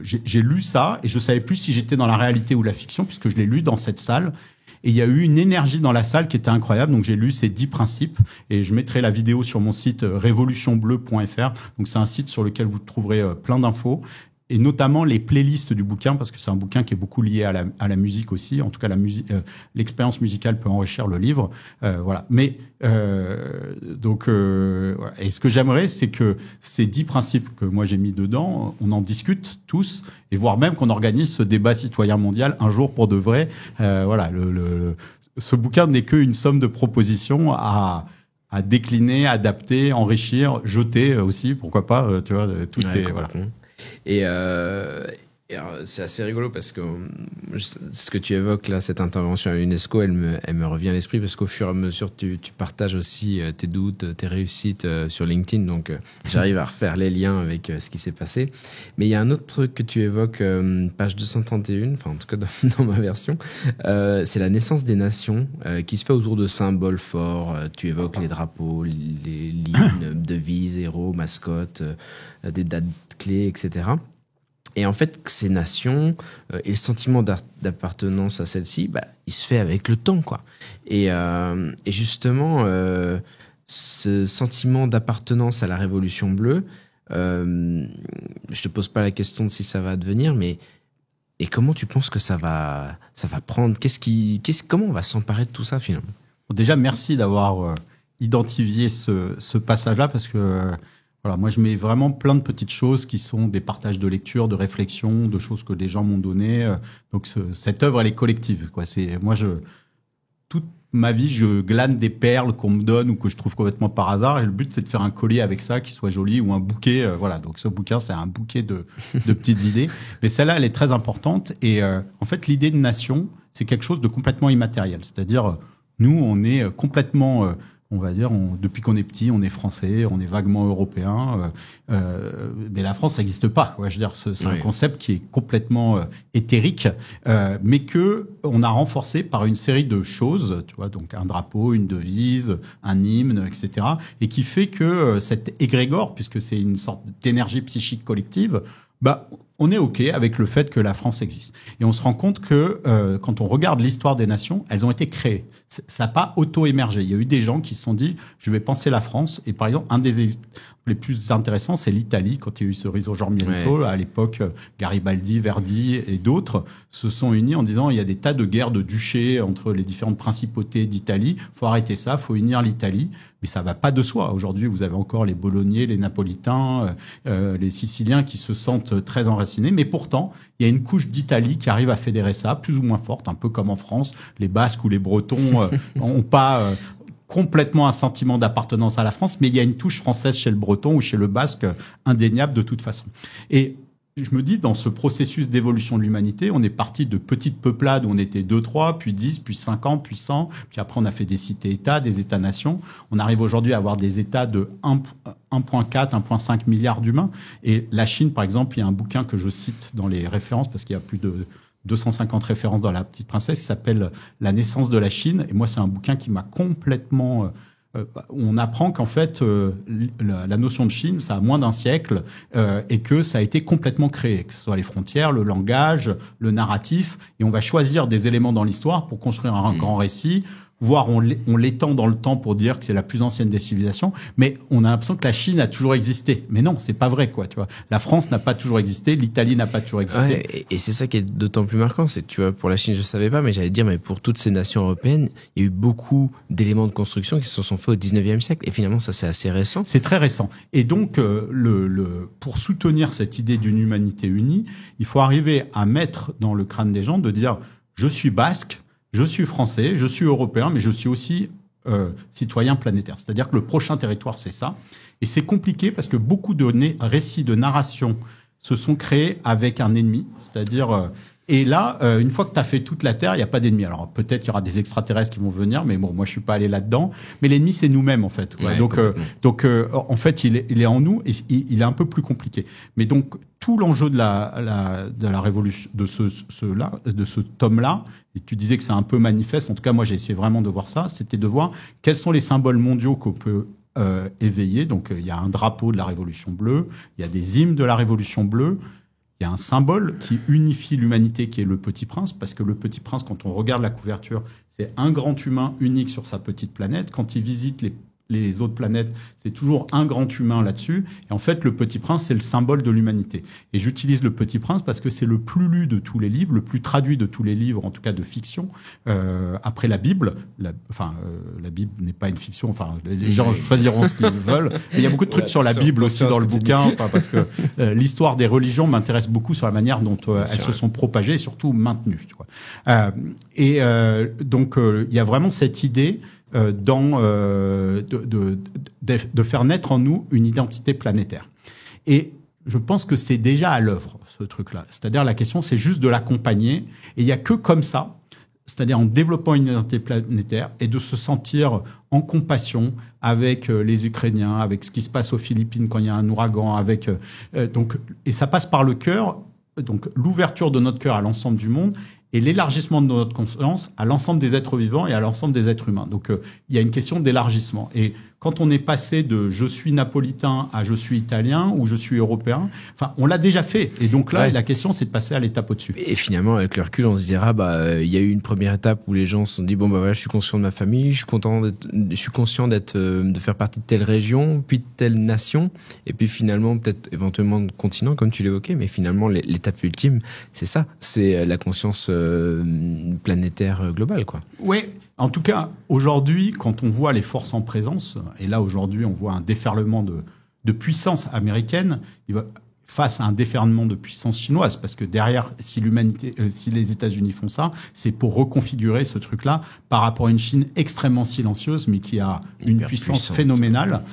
j'ai lu ça et je savais plus si j'étais dans la réalité ou la fiction puisque je l'ai lu dans cette salle. Et il y a eu une énergie dans la salle qui était incroyable. Donc, j'ai lu ces 10 principes et je mettrai la vidéo sur mon site révolutionbleu.fr. Donc, c'est un site sur lequel vous trouverez plein d'infos et notamment les playlists du bouquin parce que c'est un bouquin qui est beaucoup lié à la musique aussi. En tout cas, l'expérience musicale peut enrichir le livre. Voilà. Mais voilà. Et ce que j'aimerais, c'est que ces 10 principes que moi j'ai mis dedans, on en discute tous et voire même qu'on organise ce débat citoyen mondial un jour pour de vrai. Voilà. Ce bouquin n'est qu'une somme de propositions à décliner, adapter, enrichir, jeter aussi. Pourquoi pas. Tu vois, tout est voilà. Et alors, c'est assez rigolo parce que ce que tu évoques là, cette intervention à l'UNESCO, elle me revient à l'esprit parce qu'au fur et à mesure, tu partages aussi tes doutes, tes réussites sur LinkedIn. Donc, j'arrive à refaire les liens avec ce qui s'est passé. Mais il y a un autre truc que tu évoques, page 231, enfin en tout cas dans ma version, c'est la naissance des nations qui se fait autour de symboles forts. Tu évoques les drapeaux, les l'hymne, devises, héros, mascottes, des dates clés, etc. Et en fait, ces nations et le sentiment d'appartenance à celles-ci, il se fait avec le temps, quoi. Et justement, ce sentiment d'appartenance à la Révolution bleue, je te pose pas la question de si ça va advenir, mais et comment tu penses que ça va prendre ? Comment on va s'emparer de tout ça finalement ? Déjà, merci d'avoir identifié ce passage-là parce que voilà, moi je mets vraiment plein de petites choses qui sont des partages de lecture, de réflexion, de choses que des gens m'ont données. Donc cette œuvre, elle est collective, quoi. Toute ma vie, je glane des perles qu'on me donne ou que je trouve complètement par hasard. Et le but, c'est de faire un collier avec ça qui soit joli ou un bouquet. Voilà. Donc ce bouquin, c'est un bouquet de petites idées. Mais celle-là, elle est très importante. Et en fait, l'idée de nation, c'est quelque chose de complètement immatériel. C'est-à-dire, nous, on est complètement on va dire, depuis qu'on est petit, on est français, on est vaguement européen, mais la France, ça n'existe pas. Quoi. Je veux dire, c'est un concept qui est complètement éthérique, mais que on a renforcé par une série de choses, tu vois, donc un drapeau, une devise, un hymne, etc., et qui fait que cet égrégore, puisque c'est une sorte d'énergie psychique collective, on est OK avec le fait que la France existe. Et on se rend compte que quand on regarde l'histoire des nations, elles ont été créées. Ça n'a pas auto-émergé. Il y a eu des gens qui se sont dit, je vais penser la France. Et par exemple, un des les plus intéressants, c'est l'Italie. Quand il y a eu ce Risorgimento, à l'époque, Garibaldi, Verdi et d'autres se sont unis en disant, il y a des tas de guerres de duchés entre les différentes principautés d'Italie. Faut arrêter ça, faut unir l'Italie. Mais ça va pas de soi. Aujourd'hui, vous avez encore les Bolognais, les Napolitains, les Siciliens qui se sentent très enracinés. Mais pourtant, il y a une couche d'Italie qui arrive à fédérer ça, plus ou moins forte, un peu comme en France. Les Basques ou les Bretons ont pas complètement un sentiment d'appartenance à la France, mais il y a une touche française chez le Breton ou chez le Basque indéniable de toute façon. Et je me dis, dans ce processus d'évolution de l'humanité, on est parti de petites peuplades où on était 2, 3, puis 10, puis 50, puis 100, puis après on a fait des cités-États, des États-nations. On arrive aujourd'hui à avoir des États de 1,4, 1,5 milliard d'humains. Et la Chine, par exemple, il y a un bouquin que je cite dans les références, parce qu'il y a plus de 250 références dans La Petite Princesse, qui s'appelle « La naissance de la Chine ». Et moi, c'est un bouquin qui m'a complètement... on apprend qu'en fait, la notion de Chine, ça a moins d'un siècle et que ça a été complètement créé, que ce soit les frontières, le langage, le narratif. Et on va choisir des éléments dans l'histoire pour construire un grand récit, voire on l'étend dans le temps pour dire que c'est la plus ancienne des civilisations, mais on a l'impression que la Chine a toujours existé. Mais non, c'est pas vrai, quoi, tu vois. La France n'a pas toujours existé, l'Italie n'a pas toujours existé. Ouais, et c'est ça qui est d'autant plus marquant, c'est que, tu vois, pour la Chine, je savais pas, mais j'allais dire, mais pour toutes ces nations européennes, il y a eu beaucoup d'éléments de construction qui se sont faits au 19e siècle, et finalement, ça, c'est assez récent. C'est très récent. Et donc, pour soutenir cette idée d'une humanité unie, il faut arriver à mettre dans le crâne des gens de dire, je suis basque, je suis français, je suis européen, mais je suis aussi citoyen planétaire. C'est-à-dire que le prochain territoire, c'est ça. Et c'est compliqué parce que beaucoup de récits de narration se sont créés avec un ennemi. C'est-à-dire, Et là, une fois que tu as fait toute la Terre, il n'y a pas d'ennemis. Alors peut-être qu'il y aura des extraterrestres qui vont venir, mais bon, moi je suis pas allé là-dedans. Mais l'ennemi, c'est nous-mêmes en fait. Ouais, donc en fait, il est en nous et il est un peu plus compliqué. Mais donc tout l'enjeu de la révolution de ce tome-là, et tu disais que c'est un peu manifeste. En tout cas, moi j'ai essayé vraiment de voir ça. C'était de voir quels sont les symboles mondiaux qu'on peut éveiller. Donc il y a un drapeau de la Révolution bleue, il y a des hymnes de la Révolution bleue. Il y a un symbole qui unifie l'humanité, qui est le Petit Prince, parce que le Petit Prince, quand on regarde la couverture, c'est un grand humain unique sur sa petite planète. Quand il visite les autres planètes, c'est toujours un grand humain là-dessus. Et en fait, le Petit Prince, c'est le symbole de l'humanité. Et j'utilise le Petit Prince parce que c'est le plus lu de tous les livres, le plus traduit de tous les livres, en tout cas de fiction, après la Bible. La Bible n'est pas une fiction. Enfin, les gens choisiront ce qu'ils veulent. Mais il y a beaucoup de trucs sur la Bible aussi dans le bouquin, parce que l'histoire des religions m'intéresse beaucoup sur la manière dont elles se sont propagées et surtout maintenues. Tu vois. Donc, il y a vraiment cette idée de faire naître en nous une identité planétaire. Et je pense que c'est déjà à l'œuvre, ce truc-là. C'est-à-dire, la question, c'est juste de l'accompagner. Et il n'y a que comme ça, c'est-à-dire en développant une identité planétaire et de se sentir en compassion avec les Ukrainiens, avec ce qui se passe aux Philippines quand il y a un ouragan, et ça passe par le cœur, donc l'ouverture de notre cœur à l'ensemble du monde, et l'élargissement de notre conscience à l'ensemble des êtres vivants et à l'ensemble des êtres humains. Donc, il y a une question d'élargissement. Et quand on est passé de « je suis napolitain » à « je suis italien » ou « je suis européen », enfin, on l'a déjà fait. Et donc là, la question, c'est de passer à l'étape au-dessus. Et finalement, avec le recul, on se dira, il y a eu une première étape où les gens se sont dit, voilà, je suis conscient de ma famille, je suis conscient de faire partie de telle région, puis de telle nation, et puis finalement, peut-être éventuellement de continent, comme tu l'évoquais, mais finalement, l'étape ultime, c'est ça, c'est la conscience planétaire globale, quoi. Oui. En tout cas, aujourd'hui, quand on voit les forces en présence, et là, aujourd'hui, on voit un déferlement de puissance américaine face à un déferlement de puissance chinoise, parce que derrière, si les États-Unis font ça, c'est pour reconfigurer ce truc-là par rapport à une Chine extrêmement silencieuse, mais qui a une puissance phénoménale.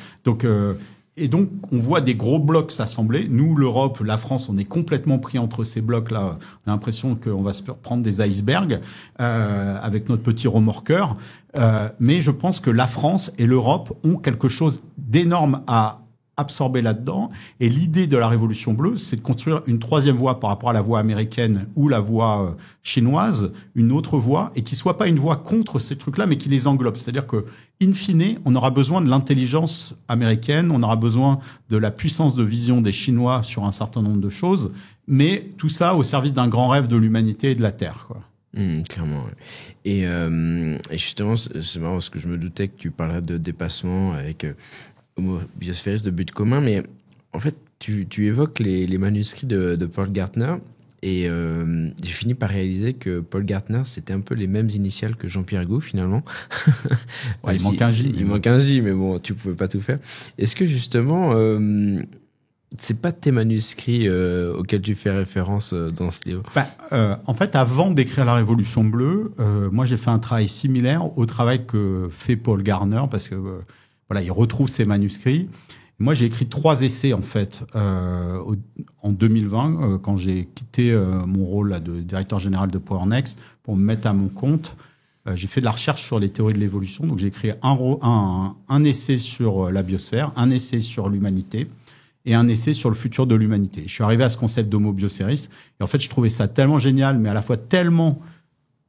Et donc, on voit des gros blocs s'assembler. Nous, l'Europe, la France, on est complètement pris entre ces blocs-là. On a l'impression qu'on va se prendre des icebergs avec notre petit remorqueur. Mais je pense que la France et l'Europe ont quelque chose d'énorme à absorber là-dedans. Et l'idée de la Révolution bleue, c'est de construire une troisième voie par rapport à la voie américaine ou la voie chinoise, une autre voie, et qui soit pas une voie contre ces trucs-là, mais qui les englobe. C'est-à-dire que, in fine, on aura besoin de l'intelligence américaine, on aura besoin de la puissance de vision des Chinois sur un certain nombre de choses, mais tout ça au service d'un grand rêve de l'humanité et de la Terre, quoi. Clairement. Ouais. Et justement, c'est marrant parce que je me doutais que tu parlerais de dépassement avec Homo biosphériste de but commun, mais en fait, tu évoques les manuscrits de Paul Gartner. Et j'ai fini par réaliser que Paul Gartner, c'était un peu les mêmes initiales que Jean-Pierre Gault, finalement. Ouais, il manque un J. Il manque un J, mais bon, tu pouvais pas tout faire. Est-ce que justement, c'est pas tes manuscrits auxquels tu fais référence dans ce livre? En fait, avant d'écrire La Révolution bleue, moi j'ai fait un travail similaire au travail que fait Paul Gartner, parce que voilà, il retrouve ses manuscrits. Moi, j'ai écrit 3 essais, en fait, en 2020, quand j'ai quitté mon rôle là, de directeur général de PowerNext pour me mettre à mon compte. J'ai fait de la recherche sur les théories de l'évolution. Donc, j'ai écrit un essai sur la biosphère, un essai sur l'humanité et un essai sur le futur de l'humanité. Je suis arrivé à ce concept d'Homo biosphériste. Et en fait, je trouvais ça tellement génial, mais à la fois tellement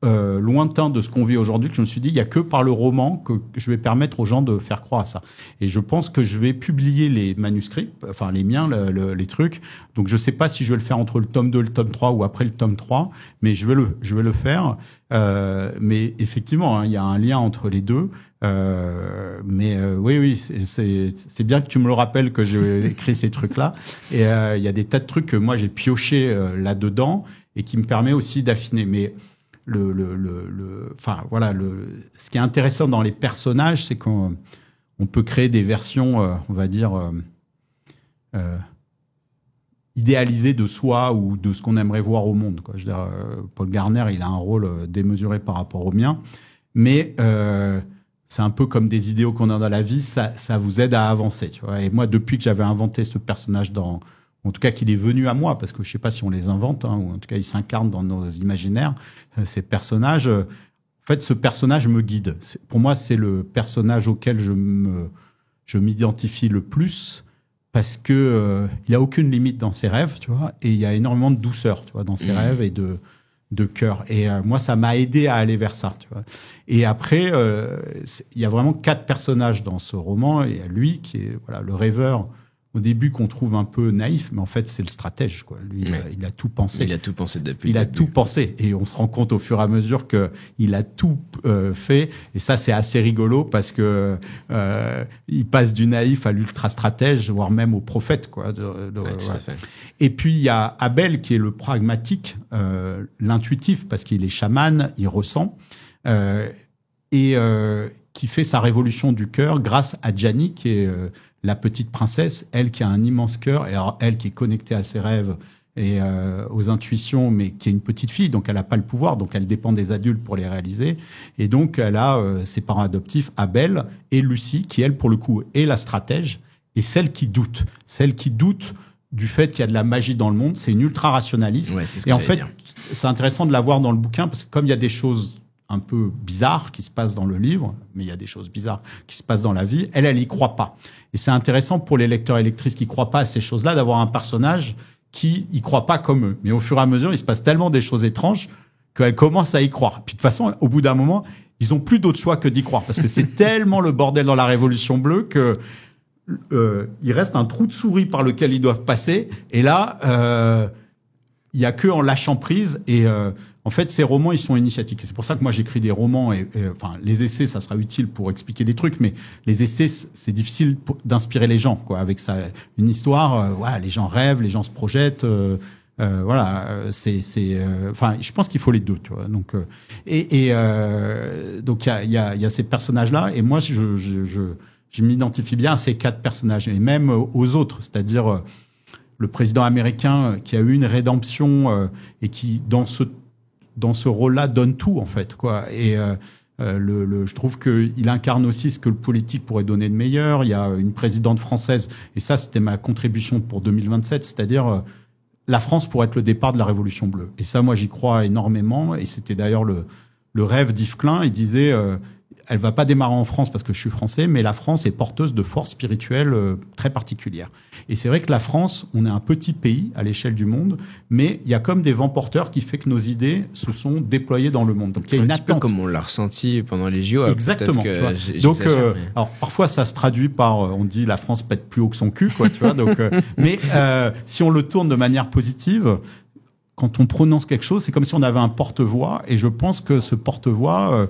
lointain de ce qu'on vit aujourd'hui, que je me suis dit, il y a que par le roman que je vais permettre aux gens de faire croire à ça. Et je pense que je vais publier les manuscrits, enfin les miens, les trucs. Donc je sais pas si je vais le faire entre le tome 2 et le tome 3 ou après le tome 3, mais je vais le faire. Mais effectivement, hein, il y a un lien entre les deux. Oui, c'est bien que tu me le rappelles que j'ai écrit ces trucs-là. Et il y a des tas de trucs que moi j'ai pioché là-dedans et qui me permet aussi d'affiner. Mais ce qui est intéressant dans les personnages, c'est qu'on peut créer des versions, on va dire, idéalisées de soi ou de ce qu'on aimerait voir au monde, quoi. Je veux dire, Paul Gartner, il a un rôle démesuré par rapport au mien, mais c'est un peu comme des idéaux qu'on a dans la vie, ça vous aide à avancer, tu vois. Et moi, depuis que j'avais inventé ce personnage dans en tout cas qu'il est venu à moi, parce que je sais pas si on les invente, hein, ou en tout cas ils s'incarnent dans nos imaginaires, ces personnages. En fait, ce personnage me guide. Pour moi, c'est le personnage auquel je m'identifie le plus, parce que il a aucune limite dans ses rêves, tu vois, et il y a énormément de douceur, tu vois, dans ses rêves et de cœur. Et moi, ça m'a aidé à aller vers ça, tu vois. Et après, il y a vraiment 4 personnages dans ce roman. Il y a lui qui est voilà le rêveur au début qu'on trouve un peu naïf, mais en fait c'est le stratège, quoi. Lui, il a tout pensé. Il a tout pensé depuis. Il a tout pensé, et on se rend compte au fur et à mesure que il a tout fait. Et ça, c'est assez rigolo parce que il passe du naïf à l'ultra stratège, voire même au prophète, quoi. Tout à fait. Et puis il y a Abel qui est le pragmatique, l'intuitif, parce qu'il est chaman, il ressent, et qui fait sa révolution du cœur grâce à Gianni, qui est la petite princesse, elle qui a un immense cœur, et alors elle qui est connectée à ses rêves et aux intuitions, mais qui est une petite fille, donc elle n'a pas le pouvoir, donc elle dépend des adultes pour les réaliser. Et donc elle a ses parents adoptifs, Abel et Lucie, qui elle, pour le coup, est la stratège, et celle qui doute du fait qu'il y a de la magie dans le monde. C'est une ultra-rationaliste. Ouais, c'est ce que et en fait, dire. c'est intéressant de la voir dans le bouquin, parce que comme il y a des choses un peu bizarres qui se passent dans le livre, mais il y a des choses bizarres qui se passent dans la vie, elle y croit pas. Et c'est intéressant pour les lecteurs et lectrices qui croient pas à ces choses-là, d'avoir un personnage qui y croit pas comme eux. Mais au fur et à mesure, il se passe tellement des choses étranges qu'elle commence à y croire. Puis de toute façon, au bout d'un moment, ils ont plus d'autre choix que d'y croire, parce que c'est tellement le bordel dans la Révolution bleue que il reste un trou de souris par lequel ils doivent passer. Et là, il y a que en lâchant prise. Et en fait, ces romans, ils sont initiatiques. C'est pour ça que moi, j'écris des romans. Enfin, les essais, ça sera utile pour expliquer des trucs, mais les essais, c'est difficile d'inspirer les gens, quoi. Avec ça, une histoire, voilà, les gens rêvent, les gens se projettent. Voilà, enfin, je pense qu'il faut les deux, tu vois. Donc, donc il y a ces personnages-là, et moi, je m'identifie bien à ces 4 personnages, et même aux autres, c'est-à-dire le président américain qui a eu une rédemption et qui, dans ce rôle-là, donne tout, en fait, quoi. Et je trouve qu'il incarne aussi ce que le politique pourrait donner de meilleur. Il y a une présidente française, et ça, c'était ma contribution pour 2027, c'est-à-dire la France pourrait être le départ de la Révolution bleue. Et ça, moi, j'y crois énormément, et c'était d'ailleurs le rêve d'Yves Klein. Il disait... elle va pas démarrer en France parce que je suis français, mais la France est porteuse de forces spirituelles très particulières. Et c'est vrai que la France, on est un petit pays à l'échelle du monde, mais il y a comme des vents porteurs qui fait que nos idées se sont déployées dans le monde. Donc il y a une attente. Un petit peu comme on l'a ressenti pendant les JO. Exactement. Donc alors parfois ça se traduit par on dit la France pète plus haut que son cul, quoi, tu vois. Donc mais si on le tourne de manière positive, quand on prononce quelque chose, c'est comme si on avait un porte-voix, et je pense que ce porte-voix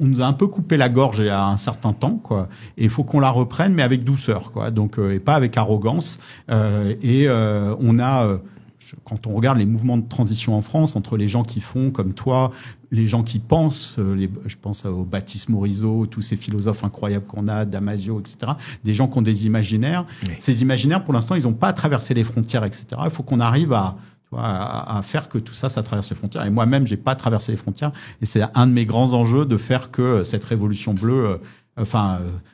on nous a un peu coupé la gorge il y a un certain temps, quoi. Et il faut qu'on la reprenne, mais avec douceur, quoi. Donc, et pas avec arrogance. On a, quand on regarde les mouvements de transition en France, entre les gens qui font comme toi, les gens qui pensent, je pense au Baptiste Morisot, tous ces philosophes incroyables qu'on a, Damasio, etc. Des gens qui ont des imaginaires. Oui. Ces imaginaires, pour l'instant, ils n'ont pas traversé les frontières, etc. Il faut qu'on arrive à faire que tout ça traverse les frontières. Et moi-même, j'ai pas traversé les frontières. Et c'est un de mes grands enjeux de faire que cette révolution bleue,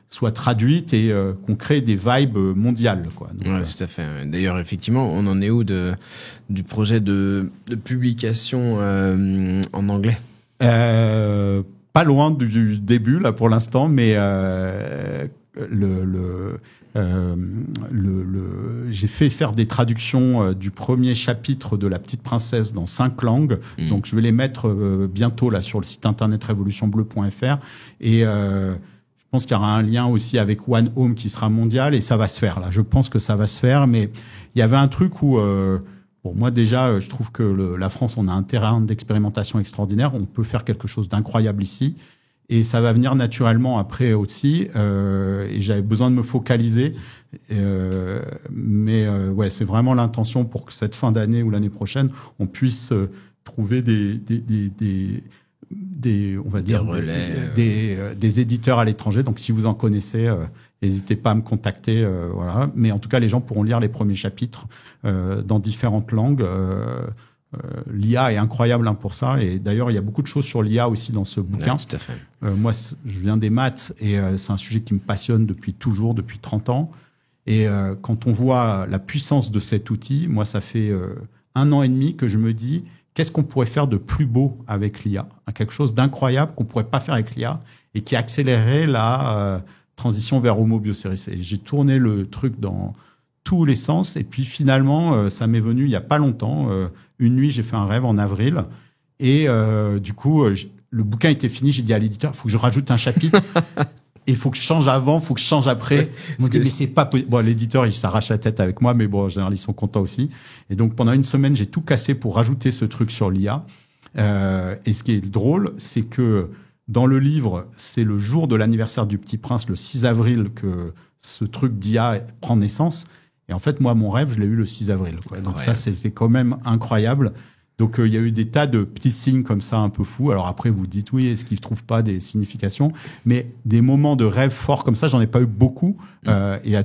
soit traduite et qu'on crée des vibes mondiales, quoi. Donc, ouais, tout à fait. D'ailleurs, effectivement, on en est où du projet de publication en anglais? Pas loin du début là pour l'instant, mais j'ai fait faire des traductions du premier chapitre de La Petite Princesse dans 5 langues. Donc je vais les mettre bientôt là sur le site internet révolutionbleue.fr, et je pense qu'il y aura un lien aussi avec One Home qui sera mondial, et ça va se faire là. Je pense que ça va se faire, mais il y avait un truc où bon, moi déjà je trouve que la France, on a un terrain d'expérimentation extraordinaire. On peut faire quelque chose d'incroyable ici. Et ça va venir naturellement après aussi. Et j'avais besoin de me focaliser. Mais ouais, c'est vraiment l'intention pour que cette fin d'année ou l'année prochaine, on puisse trouver on va dire, des éditeurs à l'étranger. Donc, si vous en connaissez, n'hésitez pas à me contacter. Voilà. Mais en tout cas, les gens pourront lire les premiers chapitres dans différentes langues. L'IA est incroyable pour ça, et d'ailleurs il y a beaucoup de choses sur l'IA aussi dans ce bouquin. Ouais, tout à fait. Moi je viens des maths, et c'est un sujet qui me passionne depuis toujours, depuis 30 ans, Et quand on voit la puissance de cet outil, moi, ça fait 1 an et demi que je me dis, qu'est-ce qu'on pourrait faire de plus beau avec l'IA? Quelque chose d'incroyable qu'on pourrait pas faire avec l'IA et qui accélérerait la transition vers Homo Bioceres. Et j'ai tourné le truc dans tous les sens. Et puis finalement, ça m'est venu il y a pas longtemps. Une nuit, j'ai fait un rêve en avril. Et du coup, le bouquin était fini. J'ai dit à l'éditeur, il faut que je rajoute un chapitre. Il faut que je change avant, il faut que je change après. Ils m'ont dit, mais c'est pas possible. Bon, l'éditeur, il s'arrache la tête avec moi, mais bon, en général, ils sont contents aussi. Et donc, pendant une semaine, j'ai tout cassé pour rajouter ce truc sur l'IA. Et ce qui est drôle, c'est que dans le livre, c'est le jour de l'anniversaire du Petit Prince, le 6 avril, que ce truc d'IA prend naissance. Et en fait, moi, mon rêve, je l'ai eu le 6 avril. Quoi. Donc ça, c'était quand même incroyable. Donc, il y a eu des tas de petits signes comme ça un peu fous. Alors après, vous dites, oui, est-ce qu'ils ne trouvent pas des significations? Mais des moments de rêve forts comme ça, j'en ai pas eu beaucoup. Et il y a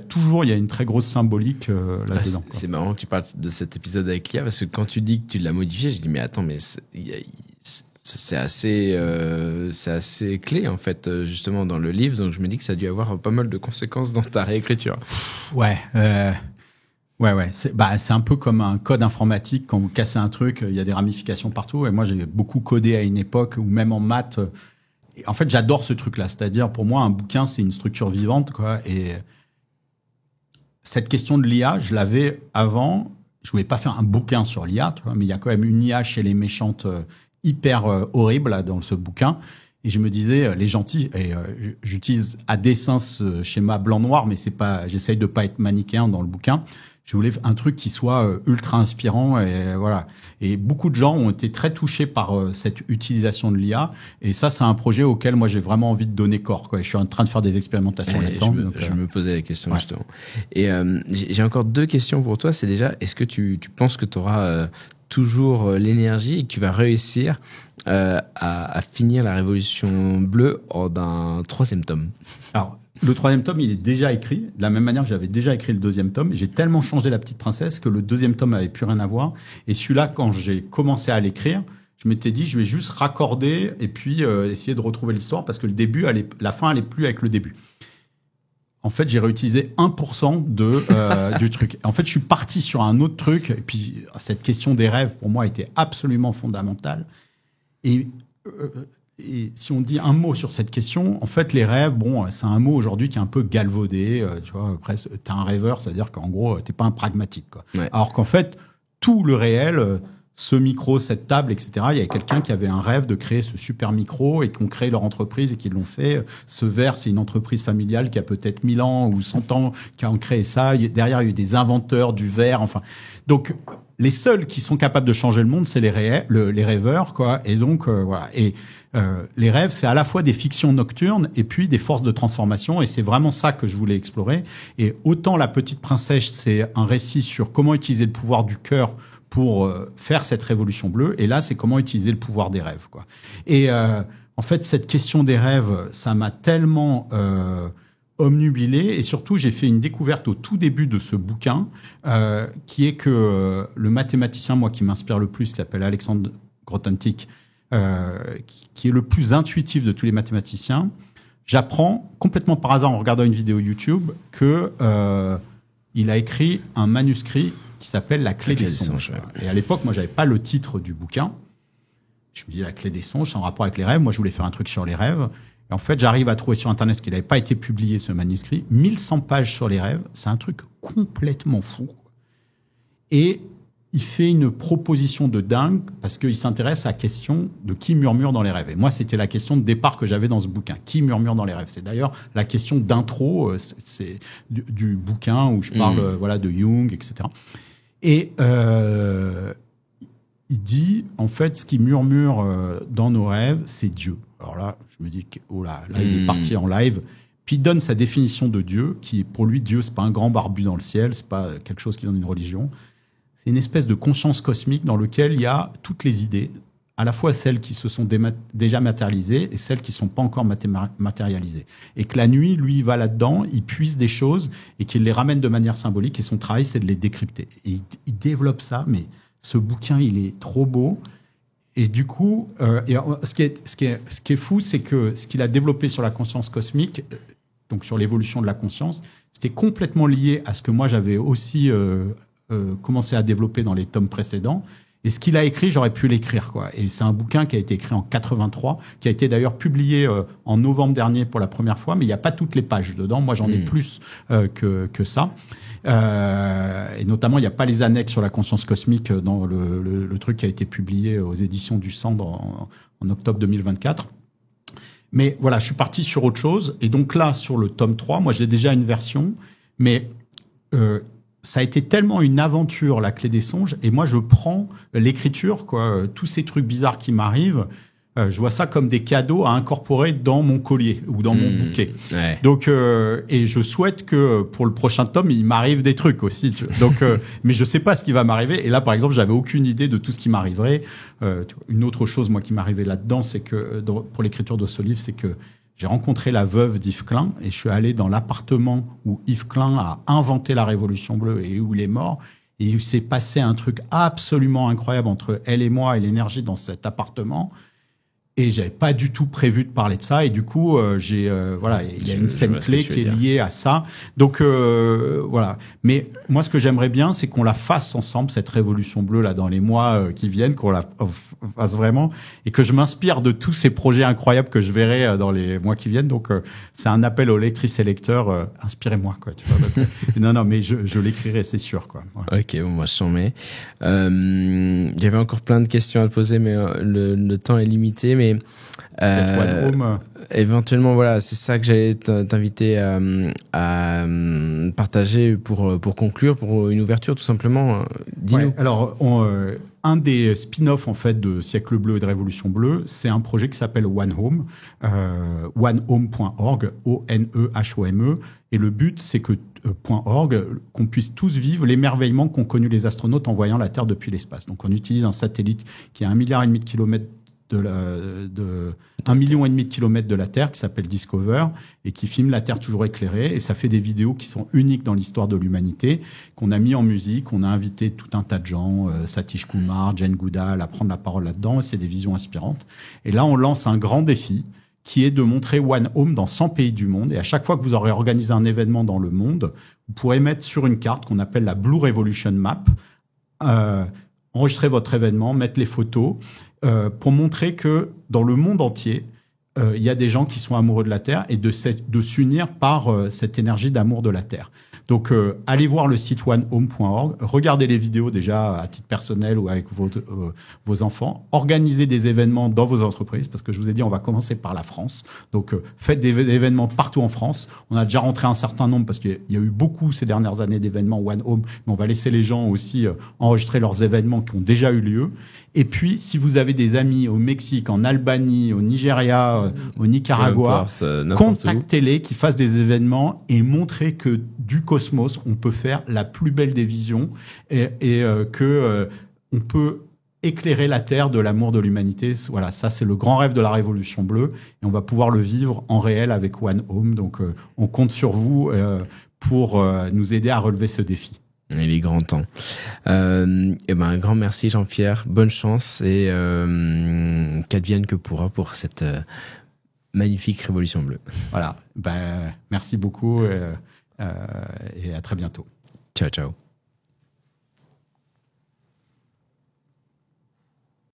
une très grosse symbolique là-dedans. C'est marrant que tu parles de cet épisode avec l'IA, parce que quand tu dis que tu l'as modifié, je dis, mais attends, mais c'est assez clé, en fait, justement, dans le livre. Donc, je me dis que ça a dû avoir pas mal de conséquences dans ta réécriture. Ouais. Ouais. C'est un peu comme un code informatique. Quand vous cassez un truc, il y a des ramifications partout. Et moi, j'ai beaucoup codé à une époque, ou même en maths. En fait, j'adore ce truc-là. C'est-à-dire, pour moi, un bouquin, c'est une structure vivante, quoi. Et cette question de l'IA, je l'avais avant. Je voulais pas faire un bouquin sur l'IA, tu vois, mais il y a quand même une IA chez les méchantes hyper horrible là, dans ce bouquin. Et je me disais, les gentils, et j'utilise à dessein ce schéma blanc-noir, mais j'essaye de pas être manichéen dans le bouquin. Je voulais un truc qui soit ultra inspirant, et voilà. Et beaucoup de gens ont été très touchés par cette utilisation de l'IA. Et ça, c'est un projet auquel moi j'ai vraiment envie de donner corps, quoi. Et je suis en train de faire des expérimentations là-dedans. Je me posais la question, ouais. Justement. Et j'ai encore 2 questions pour toi. C'est déjà, est-ce que tu penses que tu auras toujours l'énergie et que tu vas réussir à finir la Révolution bleue d'un 3e tome? Alors, le 3e tome, il est déjà écrit, de la même manière que j'avais déjà écrit le 2e tome. J'ai tellement changé La Petite Princesse que le 2e tome avait plus rien à voir. Et celui-là, quand j'ai commencé à l'écrire, je m'étais dit, je vais juste raccorder et puis essayer de retrouver l'histoire, parce que la fin allait plus avec le début. En fait, j'ai réutilisé 1% du truc. En fait, je suis parti sur un autre truc. Et puis, cette question des rêves, pour moi, était absolument fondamentale. Et si on dit un mot sur cette question, en fait, les rêves, bon, c'est un mot aujourd'hui qui est un peu galvaudé. Tu vois, presque, t'es un rêveur, c'est-à-dire qu'en gros, t'es pas un pragmatique, quoi. Ouais. Alors qu'en fait, tout le réel, ce micro, cette table, etc., il y avait quelqu'un qui avait un rêve de créer ce super micro et qui ont créé leur entreprise et qui l'ont fait. Ce verre, c'est une entreprise familiale qui a peut-être 1000 ans ou 100 ans qui a créé ça. Derrière, il y a eu des inventeurs du verre, enfin. Donc, les seuls qui sont capables de changer le monde, c'est les rêveurs, quoi. Et donc, voilà. Et les rêves, c'est à la fois des fictions nocturnes et puis des forces de transformation. Et c'est vraiment ça que je voulais explorer. Et autant La Petite Princesse, c'est un récit sur comment utiliser le pouvoir du cœur pour faire cette révolution bleue. Et là, c'est comment utiliser le pouvoir des rêves, quoi. Et en fait, cette question des rêves, ça m'a tellement omnubilé. Et surtout, j'ai fait une découverte au tout début de ce bouquin, qui est que le mathématicien, moi, qui m'inspire le plus, qui s'appelle Alexandre Grothendieck, qui est le plus intuitif de tous les mathématiciens, j'apprends complètement par hasard en regardant une vidéo YouTube que il a écrit un manuscrit qui s'appelle La Clé des songes. Ouais. Et à l'époque, moi, j'avais pas le titre du bouquin. Je me dis, La Clé des songes, c'est en rapport avec les rêves. Moi, je voulais faire un truc sur les rêves. Et en fait, j'arrive à trouver sur Internet, ce qu'il n'avait pas été publié, ce manuscrit, 1100 pages sur les rêves. C'est un truc complètement fou. Et il fait une proposition de dingue parce qu'il s'intéresse à la question de qui murmure dans les rêves. Et moi, c'était la question de départ que j'avais dans ce bouquin. Qui murmure dans les rêves? C'est d'ailleurs la question d'intro, c'est du bouquin où je parle, voilà, de Jung, etc. Et il dit, en fait, ce qui murmure dans nos rêves, c'est Dieu. Alors là, je me dis, oh là, il est parti en live. Puis il donne sa définition de Dieu, qui pour lui, Dieu, c'est pas un grand barbu dans le ciel, c'est pas quelque chose qui vient d'une religion. C'est une espèce de conscience cosmique dans lequel il y a toutes les idées, à la fois celles qui se sont déjà matérialisées et celles qui sont pas encore matérialisées. Et que la nuit, lui, il va là-dedans, il puise des choses et qu'il les ramène de manière symbolique. Et son travail, c'est de les décrypter. Et il développe ça, mais ce bouquin, il est trop beau. Et du coup, ce qui est fou, c'est que ce qu'il a développé sur la conscience cosmique, donc sur l'évolution de la conscience, c'était complètement lié à ce que moi j'avais aussi commencé à développer dans les tomes précédents. Et ce qu'il a écrit, j'aurais pu l'écrire, quoi. Et c'est un bouquin qui a été écrit en 83, qui a été d'ailleurs publié en novembre dernier pour la première fois, mais il n'y a pas toutes les pages dedans. Moi, j'en ai plus que ça. Et notamment, il n'y a pas les annexes sur la conscience cosmique dans le truc qui a été publié aux éditions du Cendre en octobre 2024. Mais voilà, je suis parti sur autre chose. Et donc là, sur le tome 3, moi, j'ai déjà une version, mais ça a été tellement une aventure, la clé des songes. Et moi, je prends l'écriture, quoi, tous ces trucs bizarres qui m'arrivent. Je vois ça comme des cadeaux à incorporer dans mon collier ou dans mon bouquet. Ouais. Donc, et je souhaite que pour le prochain tome, il m'arrive des trucs aussi. Donc, mais je sais pas ce qui va m'arriver. Et là, par exemple, j'avais aucune idée de tout ce qui m'arriverait. Une autre chose, moi, qui m'arrivait là-dedans, c'est que pour l'écriture de ce livre, c'est que j'ai rencontré la veuve d'Yves Klein et je suis allé dans l'appartement où Yves Klein a inventé la Révolution bleue et où il est mort. Et il s'est passé un truc absolument incroyable entre elle et moi et l'énergie dans cet appartement. Et j'avais pas du tout prévu de parler de ça. Et du coup, voilà, il y a une scène clé qui est liée à ça. Donc, voilà. Mais moi, ce que j'aimerais bien, c'est qu'on la fasse ensemble, cette Révolution bleue, là, dans les mois qui viennent, qu'on la fasse vraiment. Et que je m'inspire de tous ces projets incroyables que je verrai dans les mois qui viennent. Donc, c'est un appel aux lectrices et lecteurs. Inspirez-moi, quoi. Tu vois, donc, non, mais je l'écrirai, c'est sûr, quoi. Ouais. Ok, bon, moi, je s'en mets. Il y avait encore plein de questions à te poser, mais le temps est limité. Mais éventuellement, voilà, c'est ça que j'allais t'inviter à partager pour conclure, pour une ouverture, tout simplement. Dis-nous. Ouais, alors, un des spin-offs en fait de Siècle bleu et de Révolution bleue, c'est un projet qui s'appelle One Home, onehome.org, ONEHOME. Et le but, c'est que .org, qu'on puisse tous vivre l'émerveillement qu'ont connu les astronautes en voyant la Terre depuis l'espace. Donc, on utilise un satellite qui a 1,5 milliard de kilomètres de 1,5 million de kilomètres de la Terre qui s'appelle Discover et qui filme la Terre toujours éclairée, et ça fait des vidéos qui sont uniques dans l'histoire de l'humanité, qu'on a mis en musique. On a invité tout un tas de gens, Satish Kumar, Jane Goodall, à prendre la parole là-dedans, et c'est des visions inspirantes. Et là, on lance un grand défi qui est de montrer One Home dans 100 pays du monde, et à chaque fois que vous aurez organisé un événement dans le monde, vous pourrez mettre sur une carte qu'on appelle la Blue Revolution Map, enregistrer votre événement, mettre les photos, pour montrer que dans le monde entier, il y a des gens qui sont amoureux de la Terre et de s'unir par cette énergie d'amour de la Terre. Donc, allez voir le site onehome.org, regardez les vidéos déjà à titre personnel ou avec vos enfants, organisez des événements dans vos entreprises, parce que je vous ai dit, on va commencer par la France. Donc, faites des événements partout en France. On a déjà rentré un certain nombre, parce qu'il y a eu beaucoup ces dernières années d'événements One Home, mais on va laisser les gens aussi enregistrer leurs événements qui ont déjà eu lieu. Et puis, si vous avez des amis au Mexique, en Albanie, au Nigeria, au Nicaragua, contactez-les, qui fassent des événements et montrez que du cosmos, on peut faire la plus belle des visions et que on peut éclairer la Terre de l'amour de l'humanité. Voilà, ça c'est le grand rêve de la Révolution bleue, et on va pouvoir le vivre en réel avec One Home. Donc, on compte sur vous pour nous aider à relever ce défi. Il est grand temps. Et ben, un grand merci Jean-Pierre, bonne chance et qu'advienne que pourra pour cette magnifique Révolution bleue. Voilà, ben, merci beaucoup et à très bientôt. Ciao, ciao.